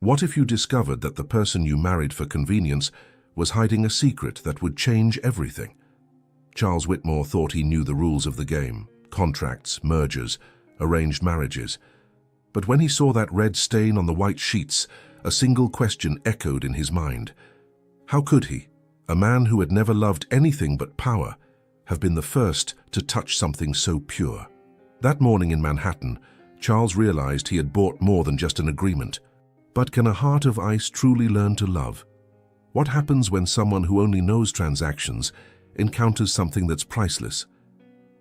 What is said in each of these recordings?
What if you discovered that the person you married for convenience was hiding a secret that would change everything? Charles Whitmore thought he knew the rules of the game: contracts, mergers, arranged marriages. But when he saw that red stain on the white sheets, a single question echoed in his mind. How could he, a man who had never loved anything but power, have been the first to touch something so pure? That morning in Manhattan, Charles realized he had bought more than just an agreement. But can a heart of ice truly learn to love? What happens when someone who only knows transactions encounters something that's priceless?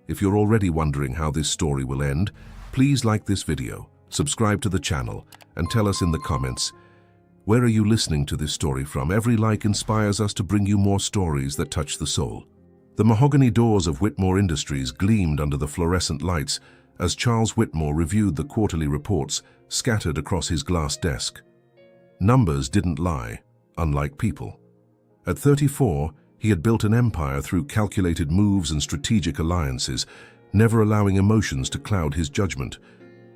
If you're already wondering how this story will end, please like this video, subscribe to the channel, and tell us in the comments, where are you listening to this story from? Every like inspires us to bring you more stories that touch the soul. The mahogany doors of Whitmore Industries gleamed under the fluorescent lights as Charles Whitmore reviewed the quarterly reports scattered across his glass desk. Numbers didn't lie, unlike people. At 34, he had built an empire through calculated moves and strategic alliances, never allowing emotions to cloud his judgment.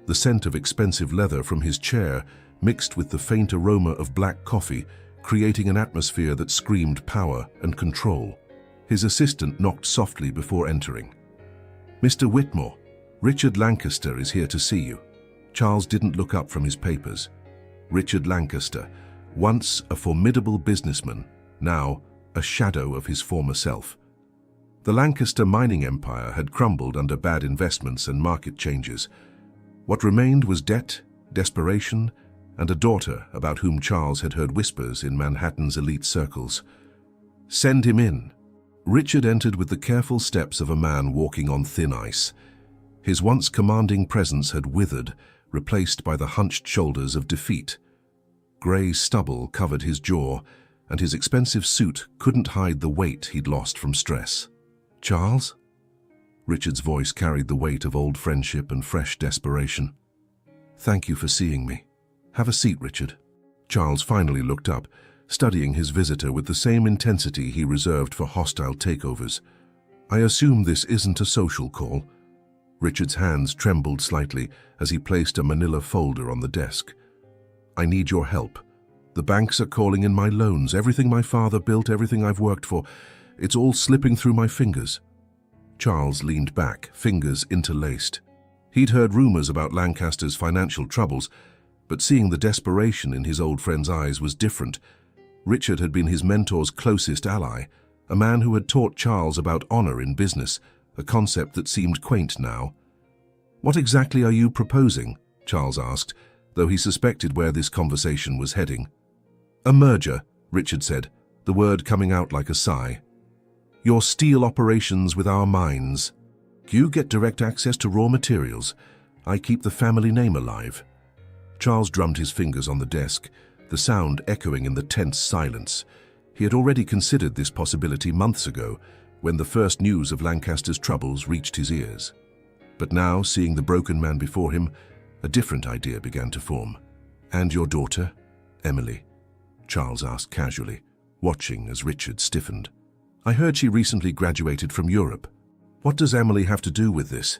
The scent of expensive leather from his chair mixed with the faint aroma of black coffee, creating an atmosphere that screamed power and control. His assistant knocked softly before entering. "Mr. Whitmore, Richard Lancaster is here to see you." Charles didn't look up from his papers. Richard Lancaster, once a formidable businessman, now a shadow of his former self. The Lancaster mining empire had crumbled under bad investments and market changes. What remained was debt, desperation, and a daughter about whom Charles had heard whispers in Manhattan's elite circles. "Send him in." Richard entered with the careful steps of a man walking on thin ice. His once commanding presence had withered, replaced by the hunched shoulders of defeat. Grey stubble covered his jaw, and his expensive suit couldn't hide the weight he'd lost from stress. "Charles?" Richard's voice carried the weight of old friendship and fresh desperation. "Thank you for seeing me. Have a seat, Richard." Charles finally looked up, studying his visitor with the same intensity he reserved for hostile takeovers. "I assume this isn't a social call." Richard's hands trembled slightly as he placed a manila folder on the desk. "I need your help. The banks are calling in my loans, everything my father built, everything I've worked for. It's all slipping through my fingers." Charles leaned back, fingers interlaced. He'd heard rumors about Lancaster's financial troubles, but seeing the desperation in his old friend's eyes was different. Richard had been his mentor's closest ally, a man who had taught Charles about honor in business, a concept that seemed quaint now. "What exactly are you proposing?" Charles asked, though he suspected where this conversation was heading. "A merger," Richard said, the word coming out like a sigh. "Your steel operations with our mines. You get direct access to raw materials. I keep the family name alive." Charles drummed his fingers on the desk, the sound echoing in the tense silence. He had already considered this possibility months ago, when the first news of Lancaster's troubles reached his ears. But now, seeing the broken man before him, a different idea began to form. "And your daughter, Emily?" Charles asked casually, watching as Richard stiffened. "I heard she recently graduated from Europe. What does Emily have to do with this?"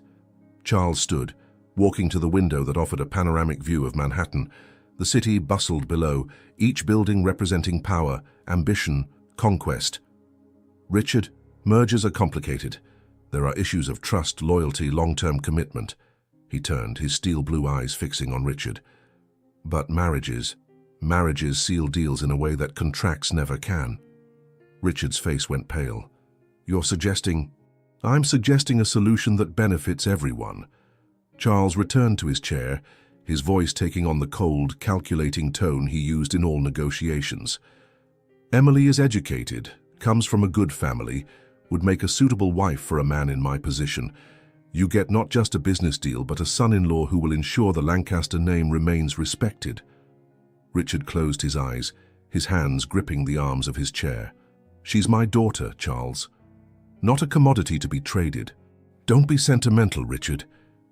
Charles stood, walking to the window that offered a panoramic view of Manhattan. The city bustled below, each building representing power, ambition, conquest. "Richard, mergers are complicated. There are issues of trust, loyalty, long-term commitment." He turned, his steel blue eyes fixing on Richard. "But marriages seal deals in a way that contracts never can." Richard's face went pale. "You're suggesting—" "I'm suggesting a solution that benefits everyone." Charles returned to his chair, his voice taking on the cold, calculating tone he used in all negotiations. "Emily is educated, comes from a good family, would make a suitable wife for a man in my position. You get not just a business deal, but a son-in-law who will ensure the Lancaster name remains respected." Richard closed his eyes, his hands gripping the arms of his chair. "She's my daughter, Charles. Not a commodity to be traded. Don't be sentimental, Richard.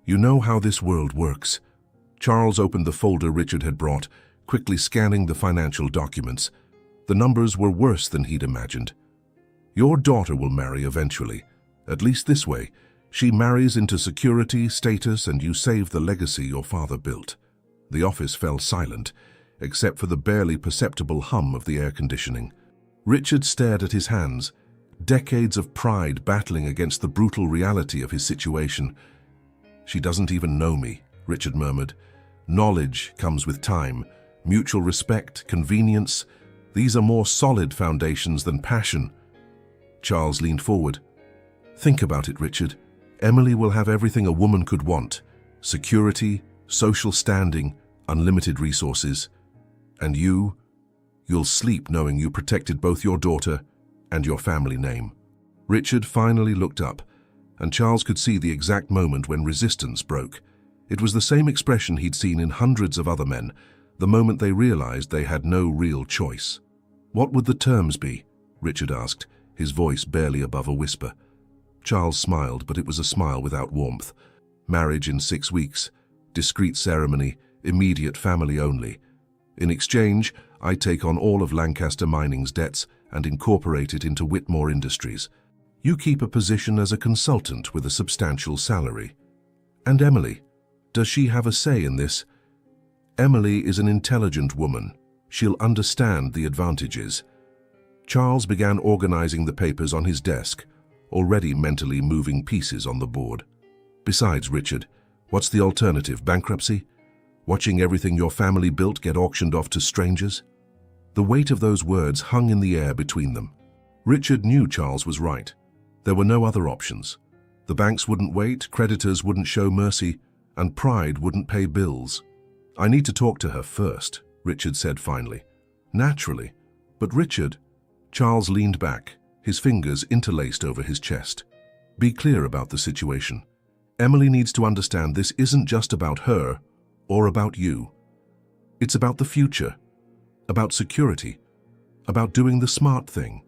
You know how this world works." Charles opened the folder Richard had brought, quickly scanning the financial documents. The numbers were worse than he'd imagined. "Your daughter will marry eventually. At least this way. She marries into security, status, and you save the legacy your father built." The office fell silent. except for the barely perceptible hum of the air conditioning. Richard stared at his hands, decades of pride battling against the brutal reality of his situation. "She doesn't even know me," Richard murmured. "Knowledge comes with time, mutual respect, convenience. These are more solid foundations than passion." Charles leaned forward. "Think about it, Richard. Emily will have everything a woman could want: security, social standing, unlimited resources. And you'll sleep knowing you protected both your daughter and your family name." Richard finally looked up, and Charles could see the exact moment when resistance broke. It was the same expression he'd seen in hundreds of other men, the moment they realized they had no real choice. "What would the terms be?" Richard asked, his voice barely above a whisper. Charles smiled, but it was a smile without warmth. "Marriage in 6 weeks, discreet ceremony, immediate family only. In exchange, I take on all of Lancaster Mining's debts and incorporate it into Whitmore Industries. You keep a position as a consultant with a substantial salary. And Emily, does she have a say in this?" "Emily is an intelligent woman. She'll understand the advantages." Charles began organizing the papers on his desk, already mentally moving pieces on the board. "Besides, Richard, what's the alternative? Bankruptcy? Watching everything your family built get auctioned off to strangers?" The weight of those words hung in the air between them. Richard knew Charles was right. There were no other options. The banks wouldn't wait, creditors wouldn't show mercy, and pride wouldn't pay bills. "I need to talk to her first," Richard said finally. "Naturally. But Richard..." Charles leaned back, his fingers interlaced over his chest. "Be clear about the situation. Emily needs to understand this isn't just about her or about you. It's about the future, about security, about doing the smart thing."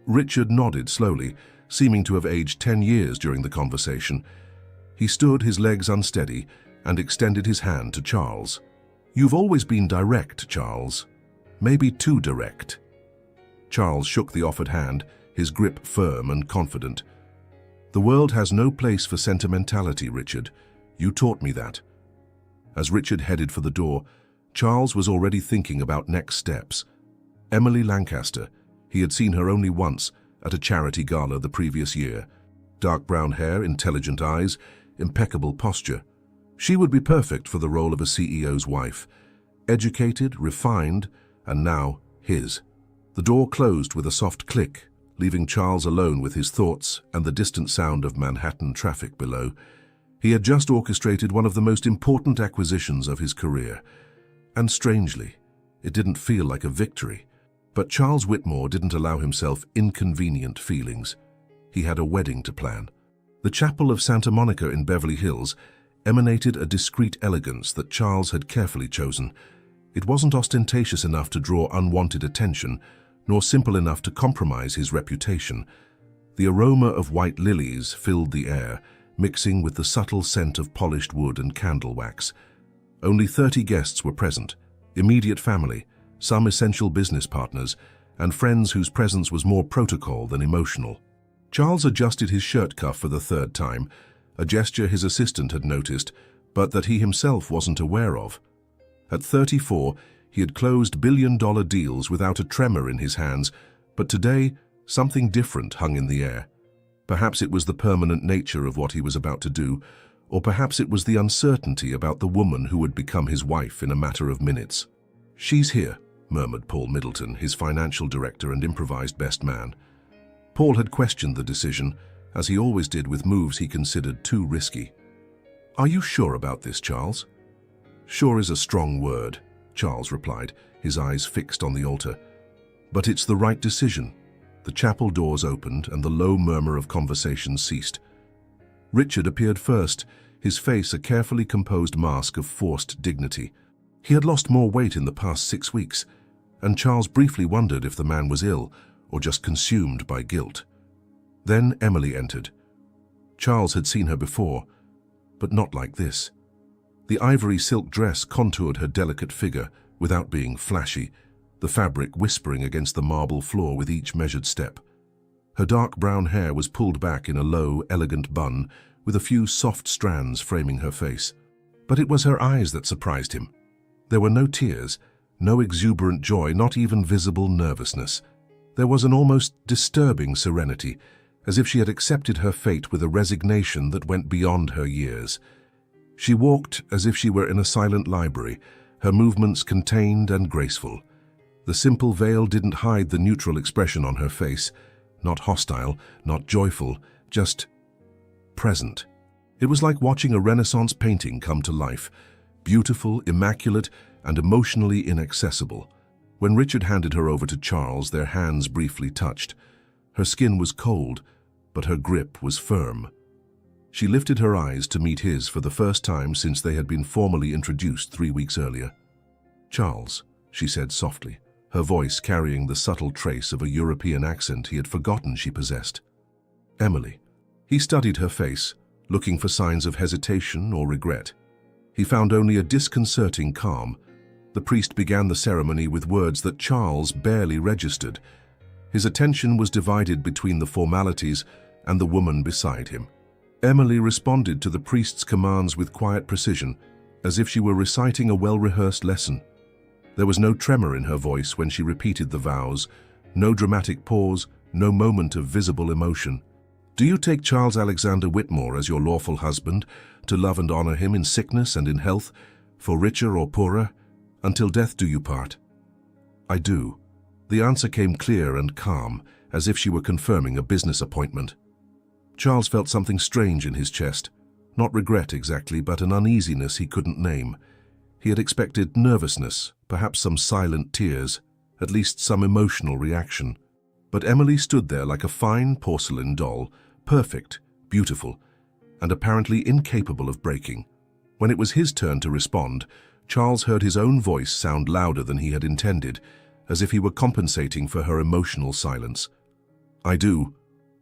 Richard nodded slowly, seeming to have aged 10 years during the conversation. He stood, his legs unsteady, and extended his hand to Charles. "You've always been direct, Charles. Maybe too direct." Charles shook the offered hand, his grip firm and confident. "The world has no place for sentimentality, Richard. You taught me that." As Richard headed for the door, Charles was already thinking about next steps. Emily Lancaster. He had seen her only once, at a charity gala the previous year. Dark brown hair, intelligent eyes, impeccable posture. She would be perfect for the role of a CEO's wife. Educated, refined, and now his. The door closed with a soft click, leaving Charles alone with his thoughts and the distant sound of Manhattan traffic below. He had just orchestrated one of the most important acquisitions of his career. And strangely, it didn't feel like a victory. But Charles Whitmore didn't allow himself inconvenient feelings. He had a wedding to plan. The chapel of Santa Monica in Beverly Hills emanated a discreet elegance that Charles had carefully chosen. It wasn't ostentatious enough to draw unwanted attention, nor simple enough to compromise his reputation. The aroma of white lilies filled the air, mixing with the subtle scent of polished wood and candle wax. Only 30 guests were present, immediate family, some essential business partners, and friends whose presence was more protocol than emotional. Charles adjusted his shirt cuff for the 3rd time, a gesture his assistant had noticed, but that he himself wasn't aware of. At 34, he had closed billion-dollar deals without a tremor in his hands, but today, something different hung in the air. Perhaps it was the permanent nature of what he was about to do, or perhaps it was the uncertainty about the woman who would become his wife in a matter of minutes. "She's here," murmured Paul Middleton, his financial director and improvised best man. Paul had questioned the decision, as he always did with moves he considered too risky. "Are you sure about this, Charles?" "Sure is a strong word," Charles replied, his eyes fixed on the altar. "But it's the right decision." The chapel doors opened and the low murmur of conversation ceased. Richard appeared first, his face a carefully composed mask of forced dignity. He had lost more weight in the past 6 weeks, and Charles briefly wondered if the man was ill or just consumed by guilt. Then Emily entered. Charles had seen her before, but not like this. The ivory silk dress contoured her delicate figure without being flashy, the fabric whispering against the marble floor with each measured step. Her dark brown hair was pulled back in a low, elegant bun, with a few soft strands framing her face. But it was her eyes that surprised him. There were no tears, No exuberant joy, not even visible nervousness. There was an almost disturbing serenity, as if she had accepted her fate with a resignation that went beyond her years. She walked as if she were in a silent library, her movements contained and graceful. The simple veil didn't hide the neutral expression on her face, not hostile, not joyful, just present. It was like watching a Renaissance painting come to life, beautiful, immaculate, and emotionally inaccessible. When Richard handed her over to Charles, their hands briefly touched. Her skin was cold, but her grip was firm. She lifted her eyes to meet his for the first time since they had been formally introduced 3 weeks earlier. "Charles," she said softly, her voice carrying the subtle trace of a European accent he had forgotten she possessed. "Emily." He studied her face, looking for signs of hesitation or regret. He found only a disconcerting calm. The priest began the ceremony with words that Charles barely registered. His attention was divided between the formalities and the woman beside him. Emily responded to the priest's commands with quiet precision, as if she were reciting a well-rehearsed lesson. There was no tremor in her voice when she repeated the vows, no dramatic pause, no moment of visible emotion. "Do you take Charles Alexander Whitmore as your lawful husband, to love and honor him in sickness and in health, for richer or poorer, until death do you part?" "I do." The answer came clear and calm, as if she were confirming a business appointment. Charles felt something strange in his chest, not regret exactly, but an uneasiness he couldn't name. He had expected nervousness, perhaps some silent tears, at least some emotional reaction. But Emily stood there like a fine porcelain doll, perfect, beautiful, and apparently incapable of breaking. When it was his turn to respond, Charles heard his own voice sound louder than he had intended, as if he were compensating for her emotional silence. "I do."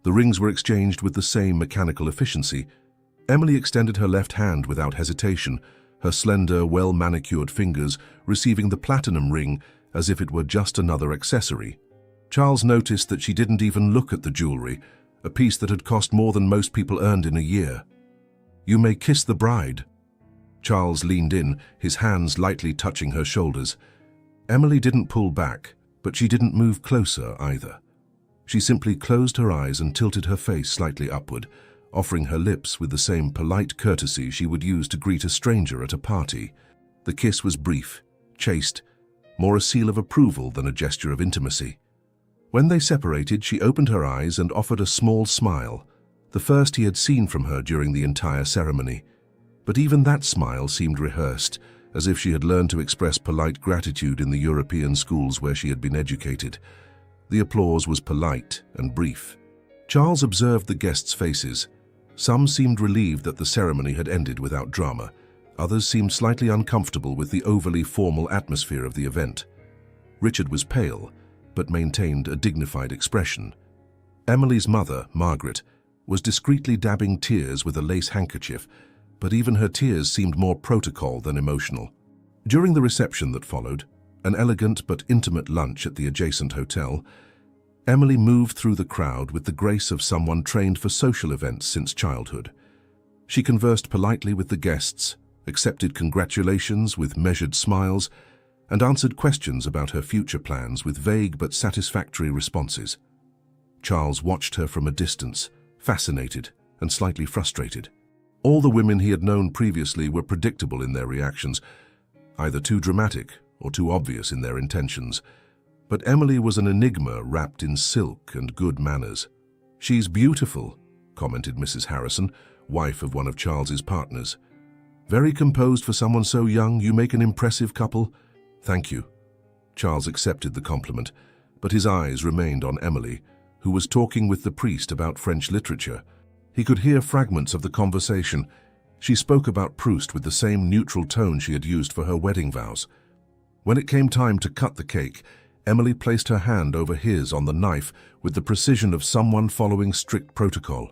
The rings were exchanged with the same mechanical efficiency. Emily extended her left hand without hesitation, her slender, well-manicured fingers receiving the platinum ring as if it were just another accessory. Charles noticed that she didn't even look at the jewelry, a piece that had cost more than most people earned in a year. "You may kiss the bride." Charles leaned in, his hands lightly touching her shoulders. Emily didn't pull back, but she didn't move closer either. She simply closed her eyes and tilted her face slightly upward, offering her lips with the same polite courtesy she would use to greet a stranger at a party. The kiss was brief, chaste, more a seal of approval than a gesture of intimacy. When they separated, she opened her eyes and offered a small smile, the first he had seen from her during the entire ceremony. But even that smile seemed rehearsed, as if she had learned to express polite gratitude in the European schools where she had been educated. The applause was polite and brief. Charles observed the guests' faces. Some seemed relieved that the ceremony had ended without drama. Others seemed slightly uncomfortable with the overly formal atmosphere of the event. Richard was pale, but maintained a dignified expression. Emily's mother, Margaret, was discreetly dabbing tears with a lace handkerchief, but even her tears seemed more protocol than emotional. During the reception that followed, an elegant but intimate lunch at the adjacent hotel, Emily moved through the crowd with the grace of someone trained for social events since childhood. She conversed politely with the guests, accepted congratulations with measured smiles, and answered questions about her future plans with vague but satisfactory responses. Charles watched her from a distance, fascinated and slightly frustrated. All the women he had known previously were predictable in their reactions, either too dramatic or too obvious in their intentions. But Emily was an enigma wrapped in silk and good manners. "She's beautiful," commented Mrs. Harrison, wife of one of Charles's partners. "Very composed for someone so young. You make an impressive couple." "Thank you." Charles accepted the compliment, but his eyes remained on Emily, who was talking with the priest about French literature. He could hear fragments of the conversation. She spoke about Proust with the same neutral tone she had used for her wedding vows. When it came time to cut the cake, Emily placed her hand over his on the knife with the precision of someone following strict protocol.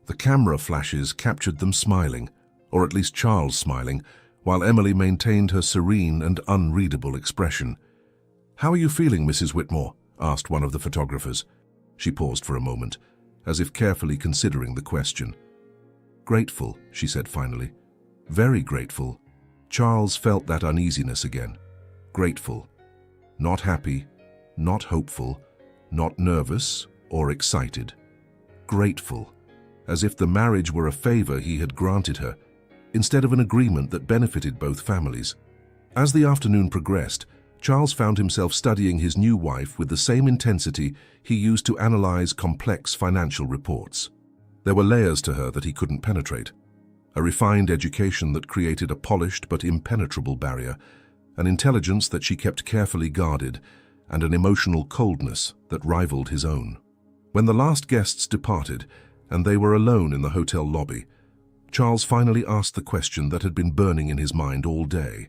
The camera flashes captured them smiling, or at least Charles smiling, while Emily maintained her serene and unreadable expression. "How are you feeling, Mrs. Whitmore?" asked one of the photographers. She paused for a moment, as if carefully considering the question. "Grateful," she said finally. "Very grateful." Charles felt that uneasiness again. grateful. Not happy, not hopeful, not nervous or excited. Grateful, as if the marriage were a favor he had granted her, instead of an agreement that benefited both families. As the afternoon progressed, Charles found himself studying his new wife with the same intensity he used to analyze complex financial reports. There were layers to her that he couldn't penetrate. A refined education that created a polished but impenetrable barrier, an intelligence that she kept carefully guarded, and an emotional coldness that rivaled his own. When the last guests departed, and they were alone in the hotel lobby, Charles finally asked the question that had been burning in his mind all day.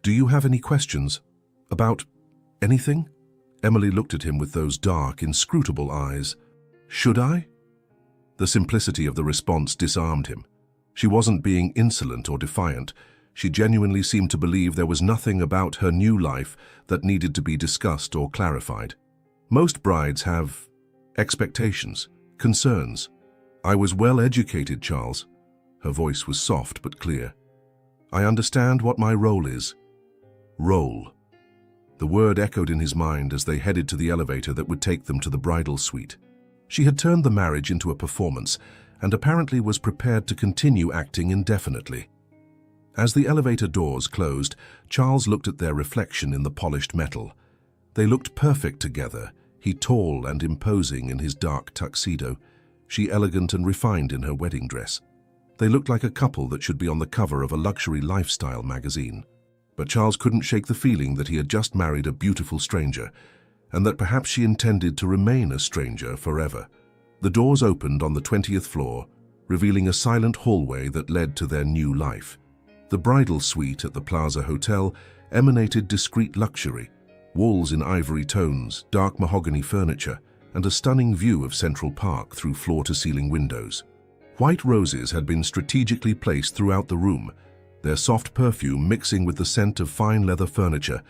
"Do you have any questions? About anything?" Emily looked at him with those dark, inscrutable eyes. "Should I?" The simplicity of the response disarmed him. She wasn't being insolent or defiant. She genuinely seemed to believe there was nothing about her new life that needed to be discussed or clarified. Most brides have expectations, concerns. "I was well educated, Charles." Her voice was soft but clear. "I understand what my role is." Role. The word echoed in his mind as they headed to the elevator that would take them to the bridal suite. She had turned the marriage into a performance and apparently was prepared to continue acting indefinitely. As the elevator doors closed, Charles looked at their reflection in the polished metal. They looked perfect together, he tall and imposing in his dark tuxedo, she elegant and refined in her wedding dress. They looked like a couple that should be on the cover of a luxury lifestyle magazine. But Charles couldn't shake the feeling that he had just married a beautiful stranger, and that perhaps she intended to remain a stranger forever. The doors opened on the 20th floor, revealing a silent hallway that led to their new life. The bridal suite at the Plaza Hotel emanated discreet luxury, walls in ivory tones, dark mahogany furniture, and a stunning view of Central Park through floor-to-ceiling windows. White roses had been strategically placed throughout the room, their soft perfume mixing with the scent of fine leather furniture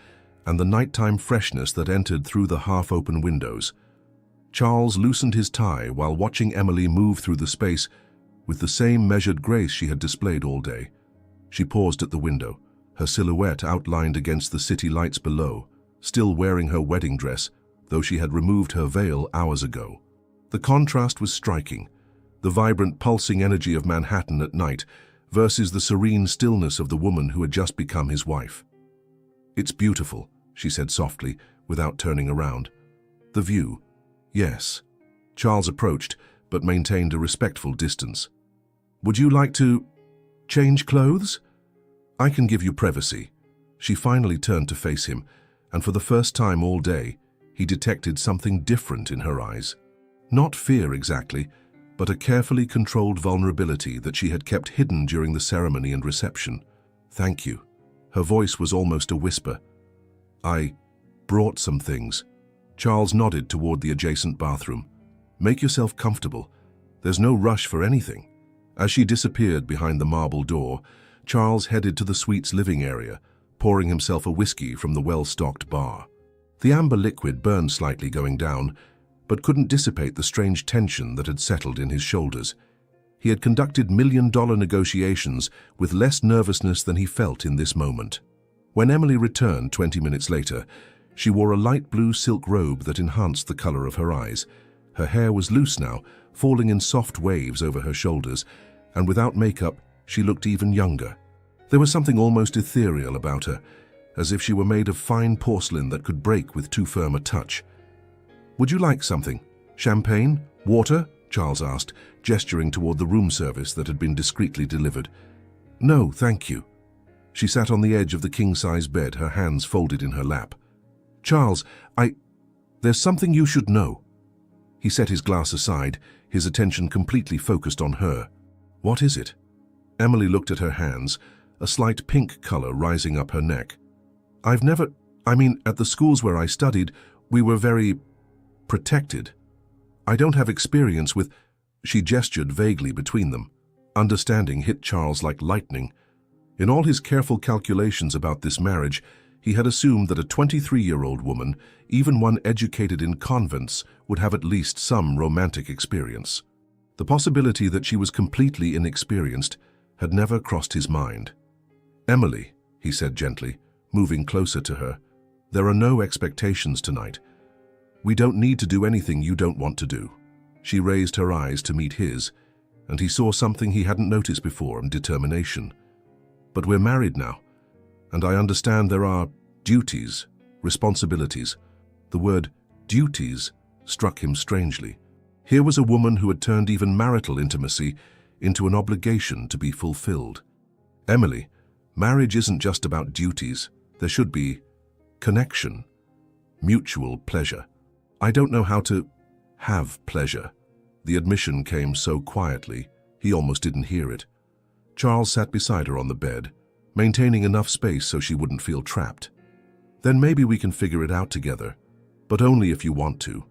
and the nighttime freshness that entered through the half-open windows. Charles loosened his tie while watching Emily move through the space with the same measured grace she had displayed all day. She paused at the window, her silhouette outlined against the city lights below, still wearing her wedding dress, though she had removed her veil hours ago. The contrast was striking, the vibrant, pulsing energy of Manhattan at night versus the serene stillness of the woman who had just become his wife. "It's beautiful," she said softly, without turning around. "The view." "Yes." Charles approached, but maintained a respectful distance. "Would you like to change clothes? I can give you privacy." She finally turned to face him, and for the first time all day, he detected something different in her eyes. Not fear exactly, but a carefully controlled vulnerability that she had kept hidden during the ceremony and reception. "Thank you." Her voice was almost a whisper. "I brought some things." Charles nodded toward the adjacent bathroom. "Make yourself comfortable. There's no rush for anything." As she disappeared behind the marble door, Charles headed to the suite's living area, pouring himself a whiskey from the well-stocked bar. The amber liquid burned slightly going down, but couldn't dissipate the strange tension that had settled in his shoulders. He had conducted million-dollar negotiations with less nervousness than he felt in this moment. When Emily returned 20 minutes later, she wore a light blue silk robe that enhanced the color of her eyes. Her hair was loose now, falling in soft waves over her shoulders, and without makeup, she looked even younger. There was something almost ethereal about her, as if she were made of fine porcelain that could break with too firm a touch. "Would you like something? Champagne? Water?" Charles asked, gesturing toward the room service that had been discreetly delivered. "No, thank you." She sat on the edge of the king-size bed, her hands folded in her lap. "Charles, there's something you should know." He set his glass aside, his attention completely focused on her. "What is it?" Emily looked at her hands, a slight pink color rising up her neck. At the schools where I studied, we were very protected. I don't have experience with—" She gestured vaguely between them. Understanding hit Charles like lightning. In all his careful calculations about this marriage, he had assumed that a 23-year-old woman, even one educated in convents, would have at least some romantic experience. The possibility that she was completely inexperienced had never crossed his mind. "Emily," he said gently, moving closer to her. "There are no expectations tonight. We don't need to do anything you don't want to do." She raised her eyes to meet his, and he saw something he hadn't noticed before, determination. "But we're married now, and I understand there are duties, responsibilities." The word duties struck him strangely. Here was a woman who had turned even marital intimacy into an obligation to be fulfilled. "Emily, marriage isn't just about duties. There should be connection, mutual pleasure. I don't know how to have pleasure." The admission came so quietly, he almost didn't hear it. Charles sat beside her on the bed, maintaining enough space so she wouldn't feel trapped. "Then maybe we can figure it out together, but only if you want to,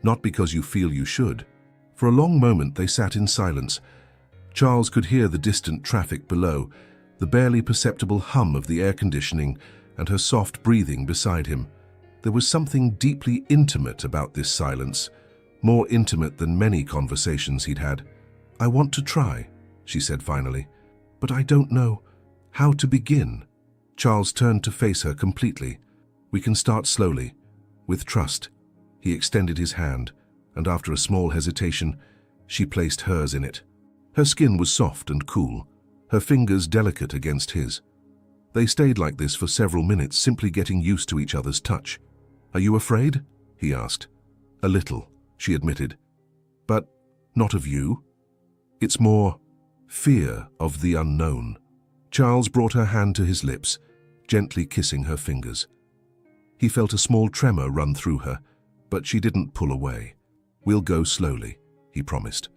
not because you feel you should." For a long moment they sat in silence. Charles could hear the distant traffic below, the barely perceptible hum of the air conditioning, and her soft breathing beside him. There was something deeply intimate about this silence, more intimate than many conversations he'd had. "I want to try," she said finally, "but I don't know how to begin." Charles turned to face her completely. "We can start slowly, with trust." He extended his hand, and after a small hesitation, she placed hers in it. Her skin was soft and cool, her fingers delicate against his. They stayed like this for several minutes, simply getting used to each other's touch. "Are you afraid?" he asked. "A little," she admitted. "But not of you. It's more fear of the unknown." Charles brought her hand to his lips, gently kissing her fingers. He felt a small tremor run through her, but she didn't pull away. "We'll go slowly," he promised.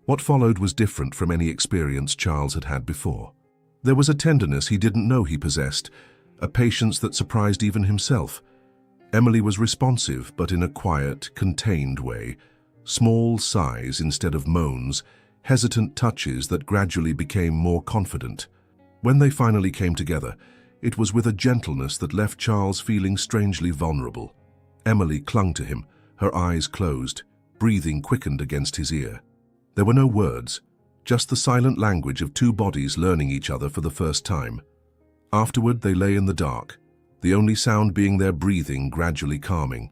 What followed was different from any experience Charles had had before. There was a tenderness he didn't know he possessed, a patience that surprised even himself. Emily was responsive, but in a quiet, contained way. Small sighs instead of moans, hesitant touches that gradually became more confident. When they finally came together, it was with a gentleness that left Charles feeling strangely vulnerable. Emily clung to him, her eyes closed, breathing quickened against his ear. There were no words, just the silent language of two bodies learning each other for the first time. Afterward, they lay in the dark, the only sound being their breathing gradually calming.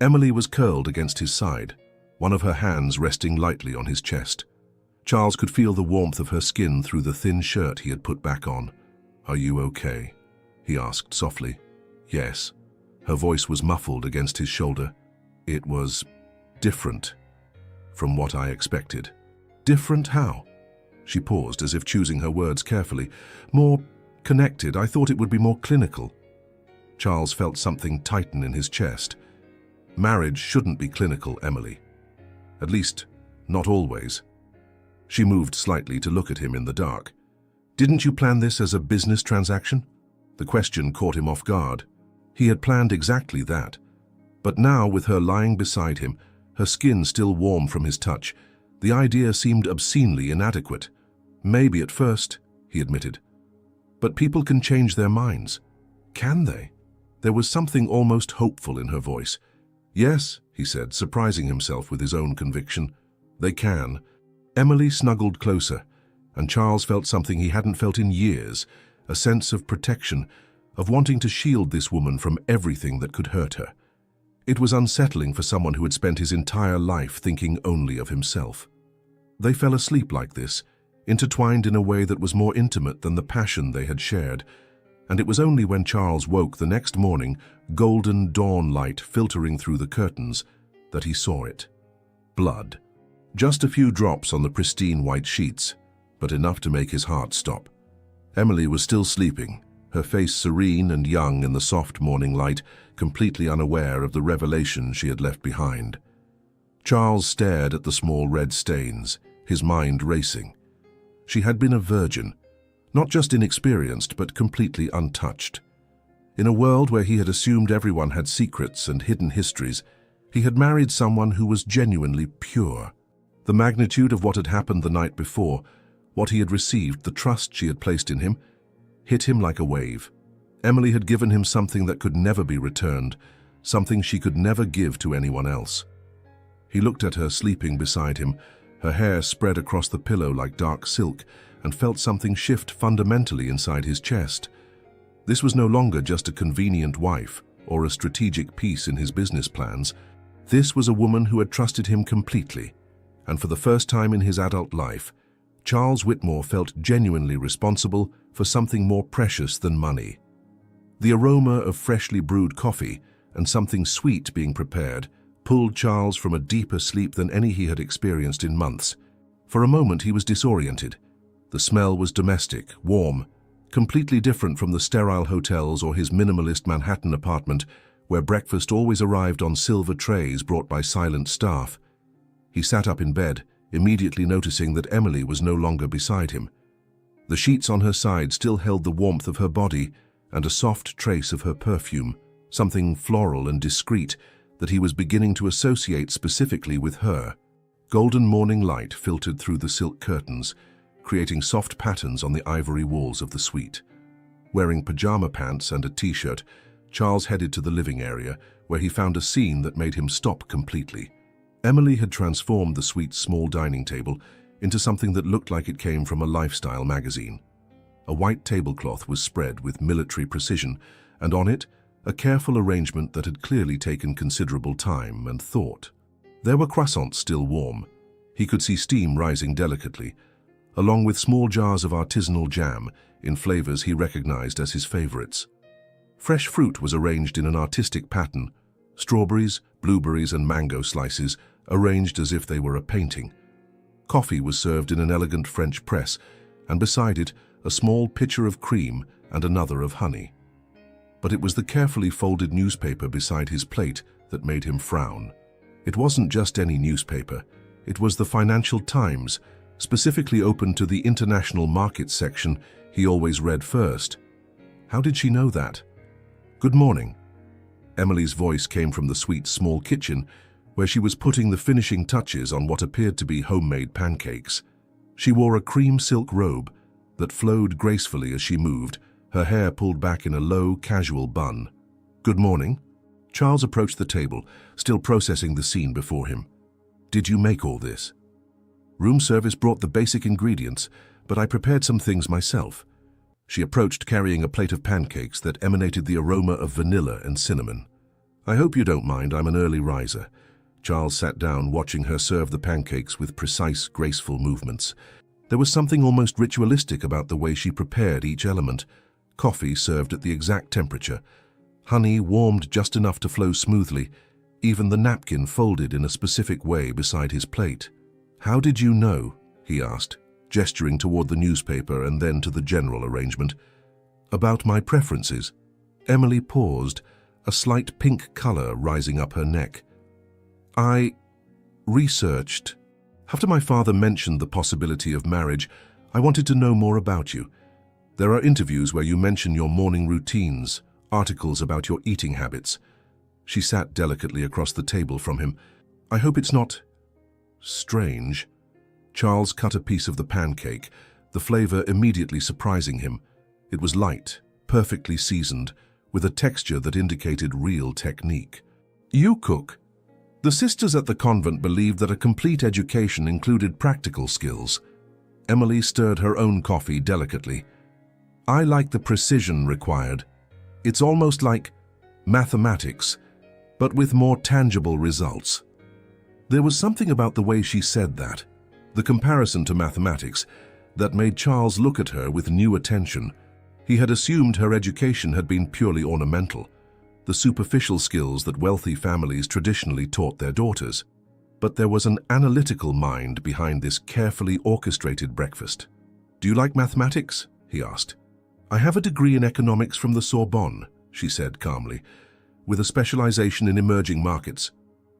Emily was curled against his side, one of her hands resting lightly on his chest. Charles could feel the warmth of her skin through the thin shirt he had put back on. "Are you okay?" he asked softly. "Yes." Her voice was muffled against his shoulder. "It was different from what I expected." "Different how?" She paused, as if choosing her words carefully. "More connected. I thought it would be more clinical." Charles felt something tighten in his chest. "Marriage shouldn't be clinical, Emily. At least, not always." She moved slightly to look at him in the dark. "Didn't you plan this as a business transaction?" The question caught him off guard. He had planned exactly that. But now, with her lying beside him, her skin still warm from his touch, the idea seemed obscenely inadequate. "Maybe at first," he admitted. "But people can change their minds." "Can they?" There was something almost hopeful in her voice. "Yes," he said, surprising himself with his own conviction. "They can." Emily snuggled closer, and Charles felt something he hadn't felt in years, a sense of protection, of wanting to shield this woman from everything that could hurt her. It was unsettling for someone who had spent his entire life thinking only of himself. They fell asleep like this, intertwined in a way that was more intimate than the passion they had shared, and it was only when Charles woke the next morning, golden dawn light filtering through the curtains, that he saw it. Blood. Just a few drops on the pristine white sheets, but enough to make his heart stop. Emily was still sleeping, her face serene and young in the soft morning light, completely unaware of the revelation she had left behind. Charles stared at the small red stains, his mind racing. She had been a virgin, not just inexperienced, but completely untouched. In a world where he had assumed everyone had secrets and hidden histories, he had married someone who was genuinely pure. The magnitude of what had happened the night before, what he had received, the trust she had placed in him, hit him like a wave. Emily had given him something that could never be returned, something she could never give to anyone else. He looked at her sleeping beside him, her hair spread across the pillow like dark silk, and felt something shift fundamentally inside his chest. This was no longer just a convenient wife or a strategic piece in his business plans. This was a woman who had trusted him completely, and for the first time in his adult life, Charles Whitmore felt genuinely responsible for something more precious than money. The aroma of freshly brewed coffee and something sweet being prepared pulled Charles from a deeper sleep than any he had experienced in months. For a moment he was disoriented. The smell was domestic, warm, completely different from the sterile hotels or his minimalist Manhattan apartment where breakfast always arrived on silver trays brought by silent staff. He sat up in bed, immediately noticing that Emily was no longer beside him. The sheets on her side still held the warmth of her body and a soft trace of her perfume, something floral and discreet that he was beginning to associate specifically with her. Golden morning light filtered through the silk curtains, creating soft patterns on the ivory walls of the suite. Wearing pajama pants and a t-shirt, Charles headed to the living area, where he found a scene that made him stop completely. Emily had transformed the suite's small dining table into something that looked like it came from a lifestyle magazine. A white tablecloth was spread with military precision, and on it, a careful arrangement that had clearly taken considerable time and thought. There were croissants still warm. He could see steam rising delicately, along with small jars of artisanal jam in flavors he recognized as his favorites. Fresh fruit was arranged in an artistic pattern, strawberries, blueberries, and mango slices arranged as if they were a painting. Coffee was served in an elegant French press, and beside it, a small pitcher of cream and another of honey. But it was the carefully folded newspaper beside his plate that made him frown. It wasn't just any newspaper. It was the Financial Times, specifically open to the international markets section he always read first. How did she know that? "Good morning." Emily's voice came from the suite's small kitchen, where she was putting the finishing touches on what appeared to be homemade pancakes. She wore a cream silk robe that flowed gracefully as she moved, her hair pulled back in a low, casual bun. "Good morning." Charles approached the table, still processing the scene before him. "Did you make all this?" "Room service brought the basic ingredients, but I prepared some things myself." She approached carrying a plate of pancakes that emanated the aroma of vanilla and cinnamon. "I hope you don't mind, I'm an early riser." Charles sat down, watching her serve the pancakes with precise, graceful movements. There was something almost ritualistic about the way she prepared each element. Coffee served at the exact temperature. Honey warmed just enough to flow smoothly. Even the napkin folded in a specific way beside his plate. "How did you know?" he asked, gesturing toward the newspaper and then to the general arrangement. "About my preferences." Emily paused, a slight pink color rising up her neck. "I researched. After my father mentioned the possibility of marriage, I wanted to know more about you. There are interviews where you mention your morning routines, articles about your eating habits." She sat delicately across the table from him. "I hope it's not strange." Charles cut a piece of the pancake, the flavor immediately surprising him. It was light, perfectly seasoned, with a texture that indicated real technique. "You cook?" The sisters at the convent believed that a complete education included practical skills. Emily stirred her own coffee delicately. "I like the precision required. It's almost like mathematics, but with more tangible results." There was something about the way she said that, the comparison to mathematics, that made Charles look at her with new attention. He had assumed her education had been purely ornamental, the superficial skills that wealthy families traditionally taught their daughters. But there was an analytical mind behind this carefully orchestrated breakfast. "Do you like mathematics?" he asked. "I have a degree in economics from the Sorbonne," she said calmly, "with a specialization in emerging markets."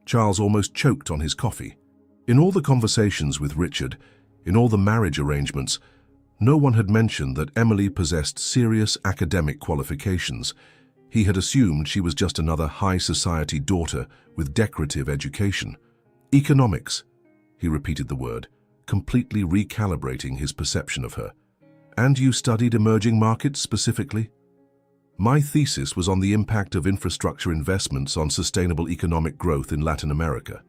Charles almost choked on his coffee. In all the conversations with Richard, in all the marriage arrangements, no one had mentioned that Emily possessed serious academic qualifications. He had assumed she was just another high society daughter with decorative education. "Economics," he repeated the word, completely recalibrating his perception of her. "And you studied emerging markets specifically?" "My thesis was on the impact of infrastructure investments on sustainable economic growth in Latin America."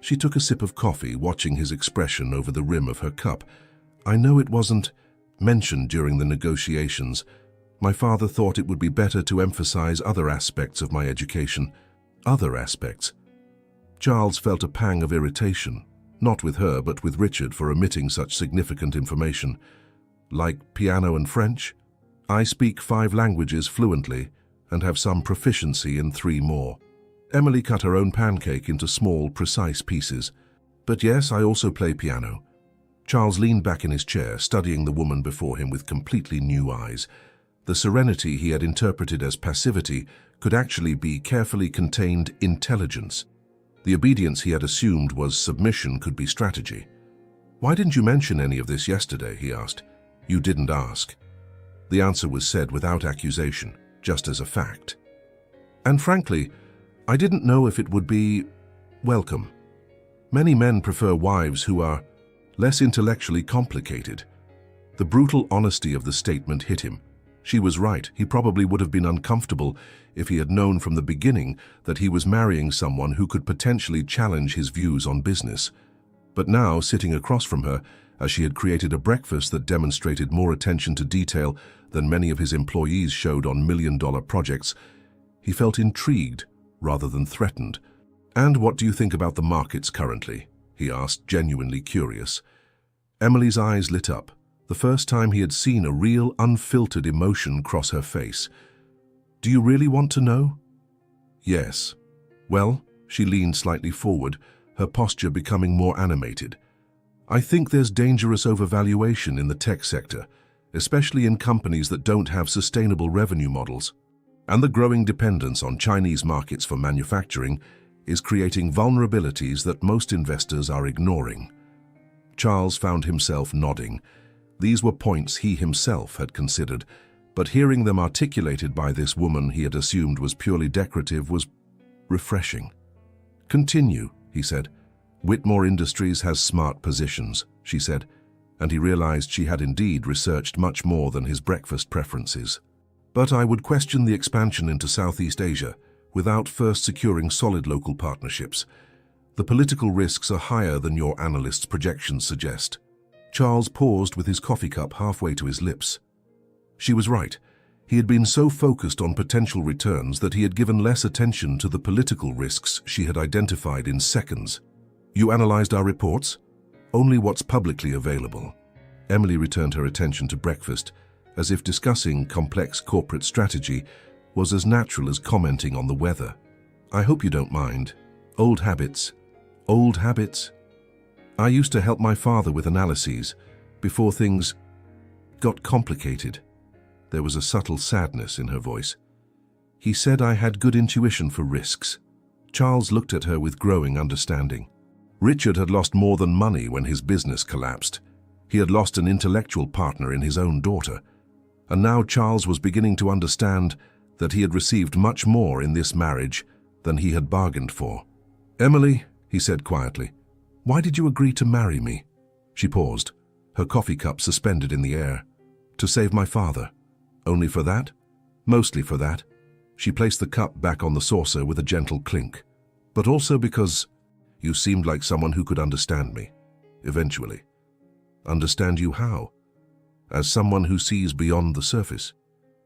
She took a sip of coffee, watching his expression over the rim of her cup. "I know it wasn't mentioned during the negotiations, My father thought it would be better to emphasize other aspects of my education. Other aspects. Charles felt a pang of irritation, not with her but with Richard for omitting such significant information. Like piano and French? I speak 5 languages fluently and have some proficiency in 3 more. Emily cut her own pancake into small, precise pieces. But yes, I also play piano. Charles leaned back in his chair, studying the woman before him with completely new eyes. The serenity he had interpreted as passivity could actually be carefully contained intelligence. The obedience he had assumed was submission could be strategy. "Why didn't you mention any of this yesterday?" he asked. "You didn't ask." The answer was said without accusation, just as a fact. "And frankly, I didn't know if it would be welcome. Many men prefer wives who are less intellectually complicated." The brutal honesty of the statement hit him. She was right. He probably would have been uncomfortable if he had known from the beginning that he was marrying someone who could potentially challenge his views on business. But now, sitting across from her, as she had created a breakfast that demonstrated more attention to detail than many of his employees showed on million-dollar projects, he felt intrigued rather than threatened. "And what do you think about the markets currently?" he asked, genuinely curious. Emily's eyes lit up, the first time he had seen a real, unfiltered emotion cross her face. "Do you really want to know?" "Yes." "Well," she leaned slightly forward, her posture becoming more animated. "I think there's dangerous overvaluation in the tech sector, especially in companies that don't have sustainable revenue models. And the growing dependence on Chinese markets for manufacturing is creating vulnerabilities that most investors are ignoring." Charles found himself nodding. These were points he himself had considered, but hearing them articulated by this woman he had assumed was purely decorative was refreshing. "Continue," he said. "Whitmore Industries has smart positions," she said, and he realized she had indeed researched much more than his breakfast preferences. "But I would question the expansion into Southeast Asia without first securing solid local partnerships. The political risks are higher than your analysts' projections suggest." Charles paused with his coffee cup halfway to his lips. She was right. He had been so focused on potential returns that he had given less attention to the political risks she had identified in seconds. "You analyzed our reports?" "Only what's publicly available." Emily returned her attention to breakfast, as if discussing complex corporate strategy was as natural as commenting on the weather. "I hope you don't mind. Old habits." "Old habits?" "I used to help my father with analyses before things got complicated." There was a subtle sadness in her voice. "He said I had good intuition for risks." Charles looked at her with growing understanding. Richard had lost more than money when his business collapsed. He had lost an intellectual partner in his own daughter. And now Charles was beginning to understand that he had received much more in this marriage than he had bargained for. "Emily," he said quietly, "why did you agree to marry me?" She paused, her coffee cup suspended in the air. "To save my father." "Only for that?" "Mostly for that." She placed the cup back on the saucer with a gentle clink. "But also because you seemed like someone who could understand me. Eventually." "Understand you how?" "As someone who sees beyond the surface,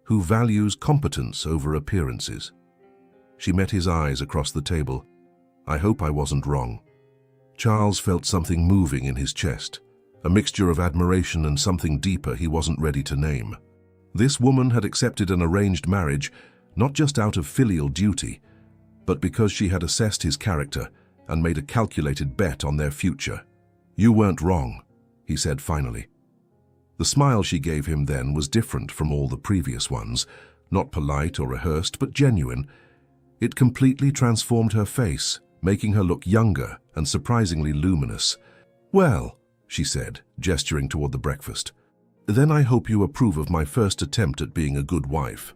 who values competence over appearances." She met his eyes across the table. "I hope I wasn't wrong." Charles felt something moving in his chest, a mixture of admiration and something deeper he wasn't ready to name. This woman had accepted an arranged marriage not just out of filial duty, but because she had assessed his character and made a calculated bet on their future. "You weren't wrong," he said finally. The smile she gave him then was different from all the previous ones, not polite or rehearsed, but genuine. It completely transformed her face, making her look younger and surprisingly luminous. "Well," she said, gesturing toward the breakfast, "then I hope you approve of my first attempt at being a good wife."